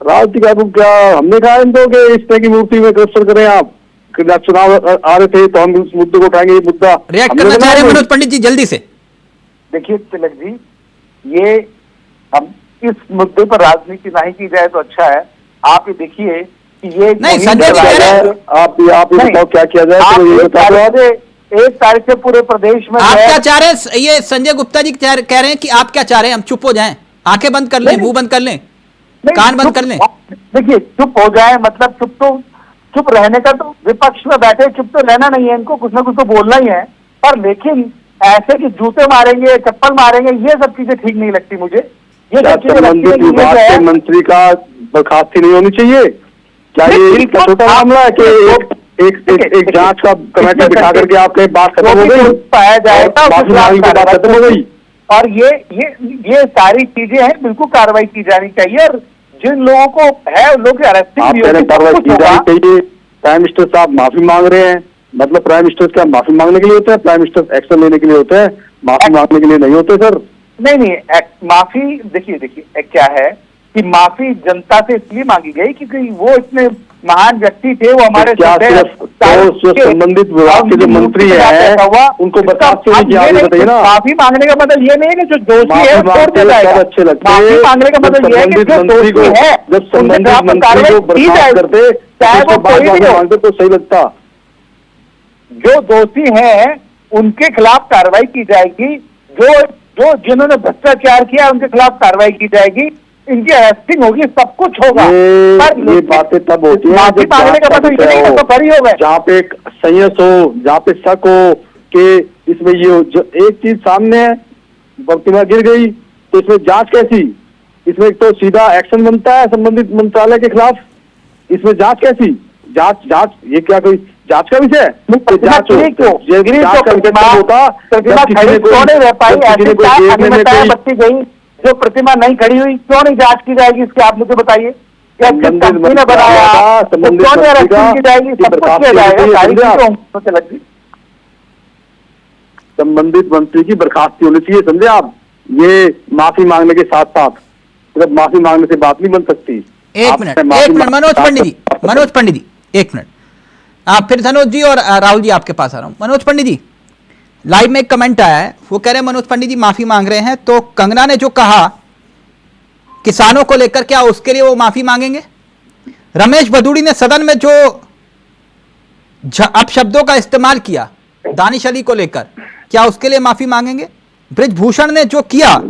[SPEAKER 8] राजनीतिक आरोप क्या हमने कहा इनको कि इस तरह की मूर्ति में करप्शन करें आप? चुनाव आ रहे थे तो हम उस मुद्दे को उठाएंगे। ये मुद्दा
[SPEAKER 1] रिएक्ट करना चाह रहे हैं मनोज पंडित जी, जल्दी से।
[SPEAKER 9] देखिए तिलक जी, ये हम इस मुद्दे पर राजनीति नहीं की जाए तो अच्छा है। आप ये देखिए कि ये
[SPEAKER 1] नहीं, संजय जी कह रहे हैं,
[SPEAKER 8] आप बताओ क्या किया जाए।
[SPEAKER 9] 1 तारीख से पूरे प्रदेश में
[SPEAKER 1] आप क्या चाह रहे हैं? ये संजय गुप्ता जी कह रहे हैं कि आप क्या चाह रहे हैं? हम चुप हो जाएं, आंखें बंद कर लें, मुंह बंद कर लें, कान बंद कर लें?
[SPEAKER 9] देखिए, चुप हो जाए मतलब चुप रहने का तो विपक्ष में बैठे चुप तो रहना नहीं है, इनको कुछ ना कुछ तो बोलना ही है। पर लेकिन ऐसे कि जूते मारेंगे, चप्पल मारेंगे, ये सब चीजें ठीक नहीं लगती मुझे। ये सब चीजें
[SPEAKER 8] संबंधित विभाग के मंत्री का बर्खास्ती नहीं होनी चाहिए? क्या ये छोटा मामला है कि एक जांच का कमेटी बिठा करके आपके बात खत्म हो गई,
[SPEAKER 9] पाया जाएगा
[SPEAKER 8] बात खत्म हो गई?
[SPEAKER 9] और ये सारी चीजें हैं, बिल्कुल कार्रवाई की जानी चाहिए। और जिन लोगों को है उन लोगों की अरेस्टिंग
[SPEAKER 8] कार्रवाई की जानी चाहिए। प्राइम मिनिस्टर साहब माफी मांग रहे हैं, मतलब प्राइम मिनिस्टर क्या माफी मांगने के लिए होते हैं? प्राइम मिनिस्टर एक्शन लेने के लिए होते हैं, माफी मांगने के लिए नहीं होते सर।
[SPEAKER 9] नहीं, माफी देखिए क्या है कि माफी जनता से इसलिए मांगी गई क्योंकि वो इतने महान व्यक्ति थे, वो हमारे
[SPEAKER 8] संबंधित विभाग के जो मंत्री हैं उनको बर्खास्त होने की आदत बताइए ना।
[SPEAKER 9] माफी मांगने का मतलब ये नहीं है कि जो दोषी है छोड़ दिया जाएगा।
[SPEAKER 8] अच्छे लगते हैं
[SPEAKER 9] माफी मांगने का मतलब ये है कि जो दोषी है
[SPEAKER 8] जब संबंधित मंत्री को बर्खास्त करते,
[SPEAKER 9] चाहे वो कोई भी हो,
[SPEAKER 8] तो सही लगता।
[SPEAKER 9] जो दोषी हैं उनके खिलाफ कार्रवाई की जाएगी, जो जिन्होंने भ्रष्टाचार किया उनके खिलाफ कार्रवाई की जाएगी, इनकी अरेस्टिंग होगी, सब कुछ होगा। पर
[SPEAKER 8] ये बातें तब होती है
[SPEAKER 9] माफी मांगने का मतलब ये नहीं तो बरी हो गए।
[SPEAKER 8] जहाँ पे एक संयस हो, जहाँ पे शक हो कि इसमें ये हो, जो एक चीज सामने है, प्रतिमा गिर गई तो इसमें जांच कैसी? इसमें तो सीधा एक्शन बनता है संबंधित मंत्रालय के खिलाफ, इसमें जांच कैसी? जांच ये क्या कोई जांच का विषय है? जांच
[SPEAKER 9] होता जो प्रतिमा नहीं खड़ी हुई क्यों नहीं जांच की जाएगी इसकी? आप मुझे बताइए। क्या कंपनी ने बनाया तो क्यों नहीं अरेस्टिंग की जाएगी? सब कुछ किया जाएगा।
[SPEAKER 8] संबंधित मंत्री की बर्खास्ती होनी चाहिए, समझे आप? ये माफी मांगने के साथ साथ सिर्फ माफी मांगने से बात नहीं बन सकती।
[SPEAKER 1] एक मिनट मनोज पंडित जी, एक मिनट। आप फिर धनोज जी और राहुल जी आपके पास आ रहा हूं। मनोज पंडित जी, लाइव में एक कमेंट आया है, वो कह रहे हैं मनोज पंडित जी माफी मांग रहे हैं, तो कंगना ने जो कहा किसानों को लेकर, क्या उसके लिए वो माफी मांगेंगे? रमेश भदूड़ी ने सदन में जो अपशब्दों का इस्तेमाल किया दानिश अली को लेकर, क्या उसके लिए माफी मांगेंगे? बृजभूषण ने जो किया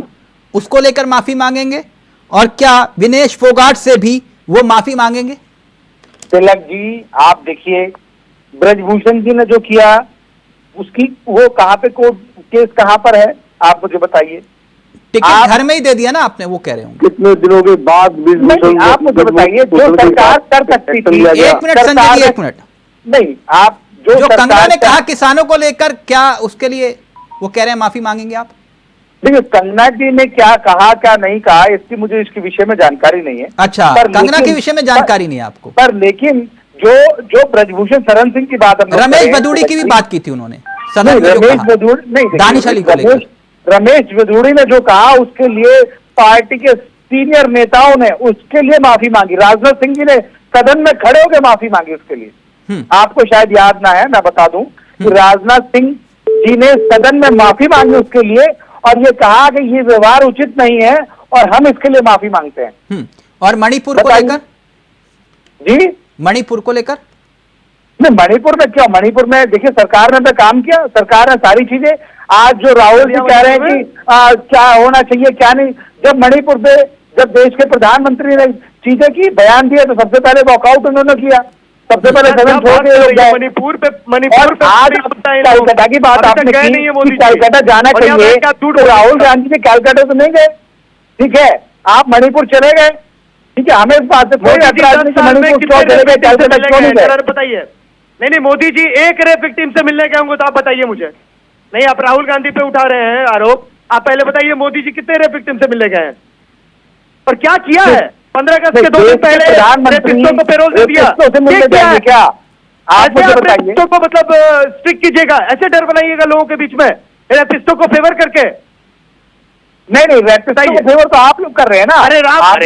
[SPEAKER 1] उसको लेकर माफी मांगेंगे? और क्या विनेश फोगाट से भी वो माफी मांगेंगे?
[SPEAKER 9] तिलक जी, आप देखिए, बृजभूषण जी ने जो किया उसकी वो कहाँ पे कोर्ट केस कहाँ पर है, आप मुझे बताइए।
[SPEAKER 1] टिकट घर में ही दे दिया ना आपने, वो कह रहे होंगे।
[SPEAKER 8] कितने दिनों के बाद
[SPEAKER 9] नहीं, आप मुझे बताइए, जो सरकार कर सकती थी।
[SPEAKER 1] एक मिनट संजय जी, एक मिनट।
[SPEAKER 9] नहीं, आप
[SPEAKER 1] जो कंगना ने कहा किसानों को लेकर, क्या उसके लिए वो कह रहे हैं माफी मांगेंगे आप?
[SPEAKER 9] देखिए, कंगना जी ने क्या कहा क्या नहीं कहा, इसकी मुझे इसके विषय में जानकारी नहीं है।
[SPEAKER 1] अच्छा, कंगना के विषय में जानकारी नहीं है आपको?
[SPEAKER 9] पर लेकिन जो ब्रजभूषण शरण सिंह की बात,
[SPEAKER 1] रमेश भदौड़ी की भी बात की थी उन्होंने सदन में,
[SPEAKER 9] रमेश भदौड़ी नहीं,
[SPEAKER 1] दानिश अली को लेकर
[SPEAKER 9] रमेश भदौड़ी ने जो कहा उसके लिए पार्टी के सीनियर नेताओं ने उसके लिए माफी मांगी। राजनाथ सिंह जी ने सदन में खड़े होकर माफी मांगी उसके लिए। आपको शायद याद ना है, मैं बता दूं कि राजनाथ सिंह जी ने सदन में माफी मांगी उसके लिए, और ये कहा कि ये व्यवहार उचित नहीं है और हम इसके लिए माफी मांगते हैं।
[SPEAKER 1] और मणिपुर को लेकर
[SPEAKER 9] जी,
[SPEAKER 1] मणिपुर को लेकर
[SPEAKER 9] नहीं, मणिपुर में क्या, मणिपुर में देखिए सरकार ने तो काम किया, सरकार ने सारी चीजें, आज जो राहुल जी कह रहे हैं कि क्या होना चाहिए क्या नहीं, जब मणिपुर पे जब देश के प्रधानमंत्री ने चीजें की, बयान दिया, तो सबसे पहले वॉकआउट उन्होंने किया, सबसे पहले सदन छोड़ के
[SPEAKER 10] मणिपुर पे
[SPEAKER 9] आज कैलकाटा की बात आपने की, कैलकाटा जाना चाहिए, तो राहुल गांधी जी कैलकाटा तो नहीं गए, ठीक है, आप मणिपुर चले गए, ठीक है, हमें इस बात से कोई ऐतराज नहीं कि मणिपुर क्यों चले गए, कैलकाटा क्यों नहीं गए,
[SPEAKER 10] बताइए। नहीं, मोदी जी एक रेप विक्टिम से मिलने गए होंगे तो आप बताइए मुझे। नहीं, आप राहुल गांधी पे उठा रहे हैं आरोप, आप पहले बताइए मोदी जी कितने रेप विक्टिम से मिलने गए हैं और क्या किया है? 15 अगस्त के 2 दिन पहले रेपिस्टों को पेरोल दे दिया,
[SPEAKER 9] क्या आप मुझे बताइए?
[SPEAKER 10] को मतलब स्ट्रिक्ट कीजिएगा, ऐसे डर बनाइएगा लोगों के बीच में रेपिस्टों को फेवर करके।
[SPEAKER 9] नहीं, रेपिस्टों को फेवर तो आप लोग कर रहे हैं ना।
[SPEAKER 10] अरे राम,
[SPEAKER 9] आप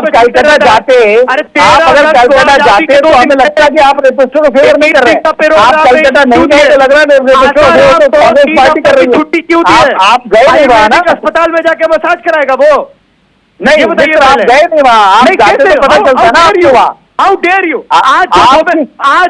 [SPEAKER 9] कैलकाटा जाते, आप अगर कैलकाटा जाते तो हमें लगता है कि आप रेपिस्टों को फेवर नहीं कर रहे हैं। आप कैलकाटा नहीं गए तो लग रहा है रेपिस्टों को फेवर तो कांग्रेस पार्टी कर रही है।
[SPEAKER 10] छुट्टी क्यों दी है?
[SPEAKER 9] आप गए नहीं वहां ना,
[SPEAKER 10] अस्पताल में जाके मसाज कराएगा वो?
[SPEAKER 9] नहीं बताइए, आप गए नहीं वहां, आप जाते तो पता चलता ना आपको वहां।
[SPEAKER 10] हाउ डेयर यू, आज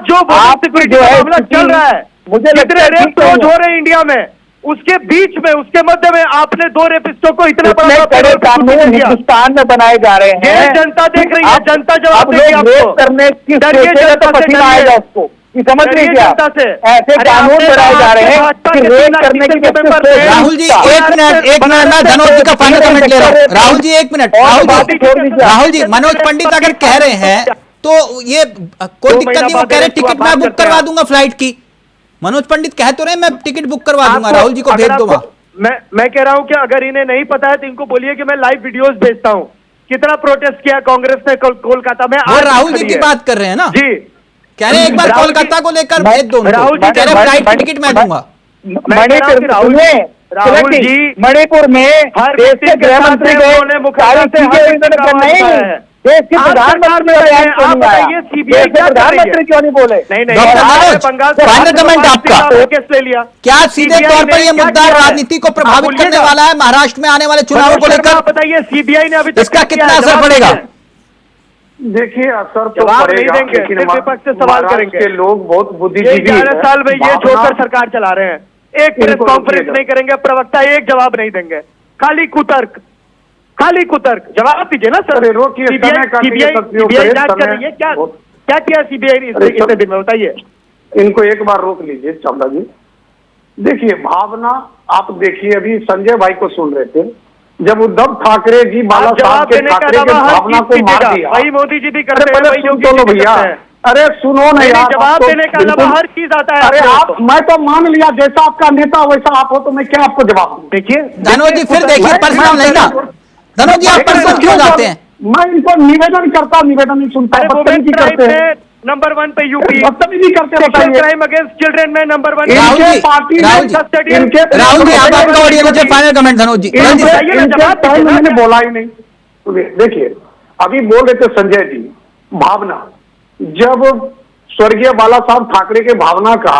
[SPEAKER 10] जो सिक्योरिटी का मामला चल रहा है,
[SPEAKER 9] मुझे
[SPEAKER 10] जितने रेप रोज हो रहे हैं इंडिया में, उसके बीच में, उसके मध्य में आपने 2 रेपिस्टों को इतना बड़ा
[SPEAKER 9] कानून हिंदुस्तान में बनाए जा रहे हैं,
[SPEAKER 10] जनता देख रही है, जनता जवाब देगी आपको।
[SPEAKER 9] करने की तो पसीना आएगा उसको, समझ रही है? ऐसे कानून बनाए जा रहे हैं कि रेप करने की।
[SPEAKER 1] राहुल जी एक मिनट मैं धनोज जी का फाइनल कमेंट ले रहा हूँ। राहुल जी एक मिनट, राहुल जी मनोज पंडित अगर कह रहे हैं तो ये कोई दिक्कत नहीं, वो कह रहे टिकट मैं बुक करवा दूंगा फ्लाइट की। मनोज पंडित कह तो रहे मैं टिकट बुक करवा दूंगा, राहुल जी को भेज दो वहां।
[SPEAKER 10] मैं कह रहा हूं कि अगर इन्हें नहीं पता है तो इनको बोलिए कि मैं लाइव वीडियोस भेजता हूं, कितना प्रोटेस्ट किया कांग्रेस ने कोलकाता में।
[SPEAKER 1] वो राहुल जी की बात कर रहे हैं ना
[SPEAKER 10] जी,
[SPEAKER 1] कह रहे एक बार कोलकाता को लेकर भेज दो, राहुल जी कह रहे फ्लाइट की टिकट मैं दूंगा।
[SPEAKER 9] राहुल जी मणिपुर में देश के गृह मंत्री देश के प्रधानमंत्री क्यों नहीं बोले?
[SPEAKER 1] फाइनल कमेंट आपका,
[SPEAKER 10] ले लिया
[SPEAKER 1] क्या सीधे तौर पर यह मुद्दा राजनीति को प्रभावित करने वाला है महाराष्ट्र में आने वाले चुनावों को लेकर?
[SPEAKER 10] बताइए, सीबीआई ने अभी तक
[SPEAKER 1] इसका कितना असर पड़ेगा?
[SPEAKER 6] देखिए, असर तो
[SPEAKER 10] जवाब नहीं
[SPEAKER 6] पड़ेगा,
[SPEAKER 10] देंगे,
[SPEAKER 6] लेकिन
[SPEAKER 10] विपक्ष से सवाल करेंगे।
[SPEAKER 6] के लोग बहुत बुद्धिजीवी हैं।
[SPEAKER 10] 11 साल में ये छोड़कर सरकार चला रहे हैं, एक प्रेस कॉन्फ्रेंस नहीं करेंगे, प्रवक्ता एक जवाब नहीं देंगे, खाली कुतर्क। जवाब दीजिए ना सर। सीबीआई जांच कर रही है, क्या किया सीबीआई इतने दिन में, बताइए।
[SPEAKER 6] इनको एक बार रोक लीजिए चावला जी। देखिए, भावना, आप देखिए, अभी संजय भाई को सुन रहे थे, जब उद्धव ठाकरे जी बाला साहब के ठाकरे के भावना को मार दिया,
[SPEAKER 10] वही मोदी जी भी करते हैं, वही योगी जी भी
[SPEAKER 6] भैया।
[SPEAKER 10] करते हैं।
[SPEAKER 6] अरे सुनो ना यार,
[SPEAKER 10] जवाब देने का अलावा हर चीज आता है।
[SPEAKER 6] अरे मैं तो मान लिया जैसा आपका नेता वैसा आप हो, तो मैं क्या आपको जवाब दूं?
[SPEAKER 10] देखिए
[SPEAKER 1] धनोज जी, फिर देखिए पर्सनल नहीं ना, धनोज जी आप पर्सनल क्यों जाते हैं?
[SPEAKER 6] मैं इनको निवेदन नहीं सुनता, बदतमीजी करते हैं।
[SPEAKER 10] नंबर 1 पे यूपी,
[SPEAKER 6] बदतमीजी करते, बताइए।
[SPEAKER 10] क्राइम अगेंस्ट चिल्ड्रन में नंबर 1
[SPEAKER 1] राहुल जी आपका ऑडियो फाइनल कमेंट धनोज जी।
[SPEAKER 6] मैंने बोला ही नहीं। देखिए, अभी बोल रहे थे संजय जी, भावना, जब स्वर्गीय बाला साहब ठाकरे के भावना का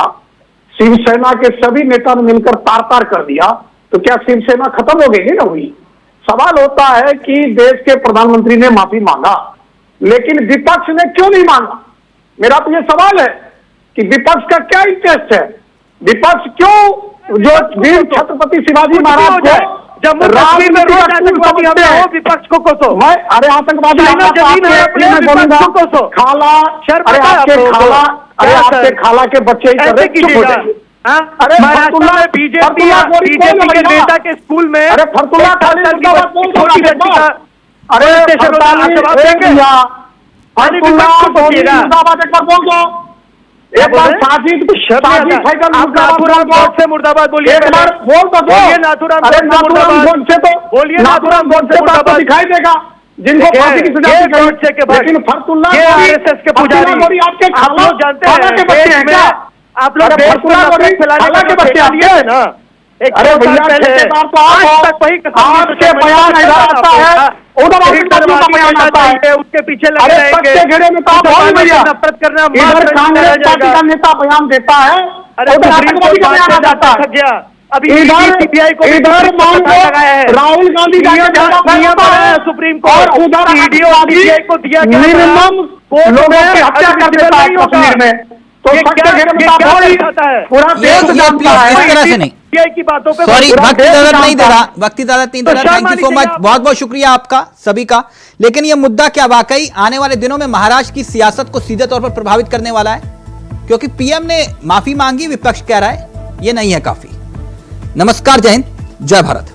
[SPEAKER 6] शिवसेना के सभी नेता ने मिलकर तार कर दिया, तो क्या शिवसेना खत्म हो गई? ना हुई। सवाल होता है कि देश के प्रधानमंत्री ने माफी मांगा, लेकिन विपक्ष ने क्यों नहीं मांगा? मेरा तो ये सवाल है कि विपक्ष का क्या इंटरेस्ट है? विपक्ष क्यों, जो वीर छत्रपति शिवाजी महाराज को
[SPEAKER 10] जम्मू कश्मीर में रोज आतंकवादी हमला हो, विपक्ष को कोसो।
[SPEAKER 6] मैं, अरे आतंकवादी खाला, अरे आपके खाला के बच्चे ही कर रहे,
[SPEAKER 10] हाँ?
[SPEAKER 6] अरे
[SPEAKER 10] महाराष्ट्र में बीजेपी के नेता के स्कूल में
[SPEAKER 6] अरे फरतुल्ला खाली मुर्दाबाद बोल दो
[SPEAKER 10] छोटी बच्ची का
[SPEAKER 6] अरे
[SPEAKER 10] जवाब देंगे
[SPEAKER 6] फरतुल्ला मुर्दाबाद एक बार बोल दो एक बार साजिद
[SPEAKER 10] नाथूराम गोडसे मुर्दाबाद बोलिए।
[SPEAKER 6] एक बार बोल दो
[SPEAKER 10] बोलिए नाथूराम
[SPEAKER 6] गोडसे तो
[SPEAKER 10] बोलिए
[SPEAKER 6] नाथूराम गोडसे तो आपको दिखाई देगा जिनको फांसी की सजा दी गई। लेकिन फरतुल्ला
[SPEAKER 10] आरएसएस के पुजारी
[SPEAKER 6] आपके
[SPEAKER 10] आप लोग जानते हैं
[SPEAKER 6] के बच्चे हैं क्या?
[SPEAKER 10] आप लोग
[SPEAKER 6] फरतुल्ला के बच्चे आपके हैं ना? अरे भैया ठेकेदार तो आपके बयान इधर आता है उधर आपका बयान आता है
[SPEAKER 10] उसके पीछे लगे
[SPEAKER 6] अरे
[SPEAKER 10] रहेंगे।
[SPEAKER 6] पक्के घेरे में तो आप हो भैया
[SPEAKER 10] नफरत करना
[SPEAKER 6] इधर कांग्रेस पार्टी का नेता बयान देता है उधर आतंकवादी का बयान आ जाता है।
[SPEAKER 10] अभी
[SPEAKER 6] सीबीआई को इधर मान लो राहुल गांधी
[SPEAKER 10] सुप्रीम कोर्ट
[SPEAKER 6] उधर
[SPEAKER 10] सीबीआई को दिया
[SPEAKER 6] मिनिमम लोगों की हत्या कर देता है कश्मीर में। तो पक्के घेरे में तो आप पूरा देश जानता है
[SPEAKER 1] इस तरह से नहीं
[SPEAKER 10] की बातों पे
[SPEAKER 1] सॉरी वक्त इजाजत नहीं दे रहा वक्त इजाजत नहीं दे रहा। थैंक यू सो मच बहुत बहुत शुक्रिया आपका सभी का। लेकिन यह मुद्दा क्या वाकई आने वाले दिनों में महाराष्ट्र की सियासत को सीधे तौर पर प्रभावित करने वाला है? क्योंकि पीएम ने माफी मांगी, विपक्ष कह रहा है ये नहीं है काफी। नमस्कार, जय हिंद, जय भारत।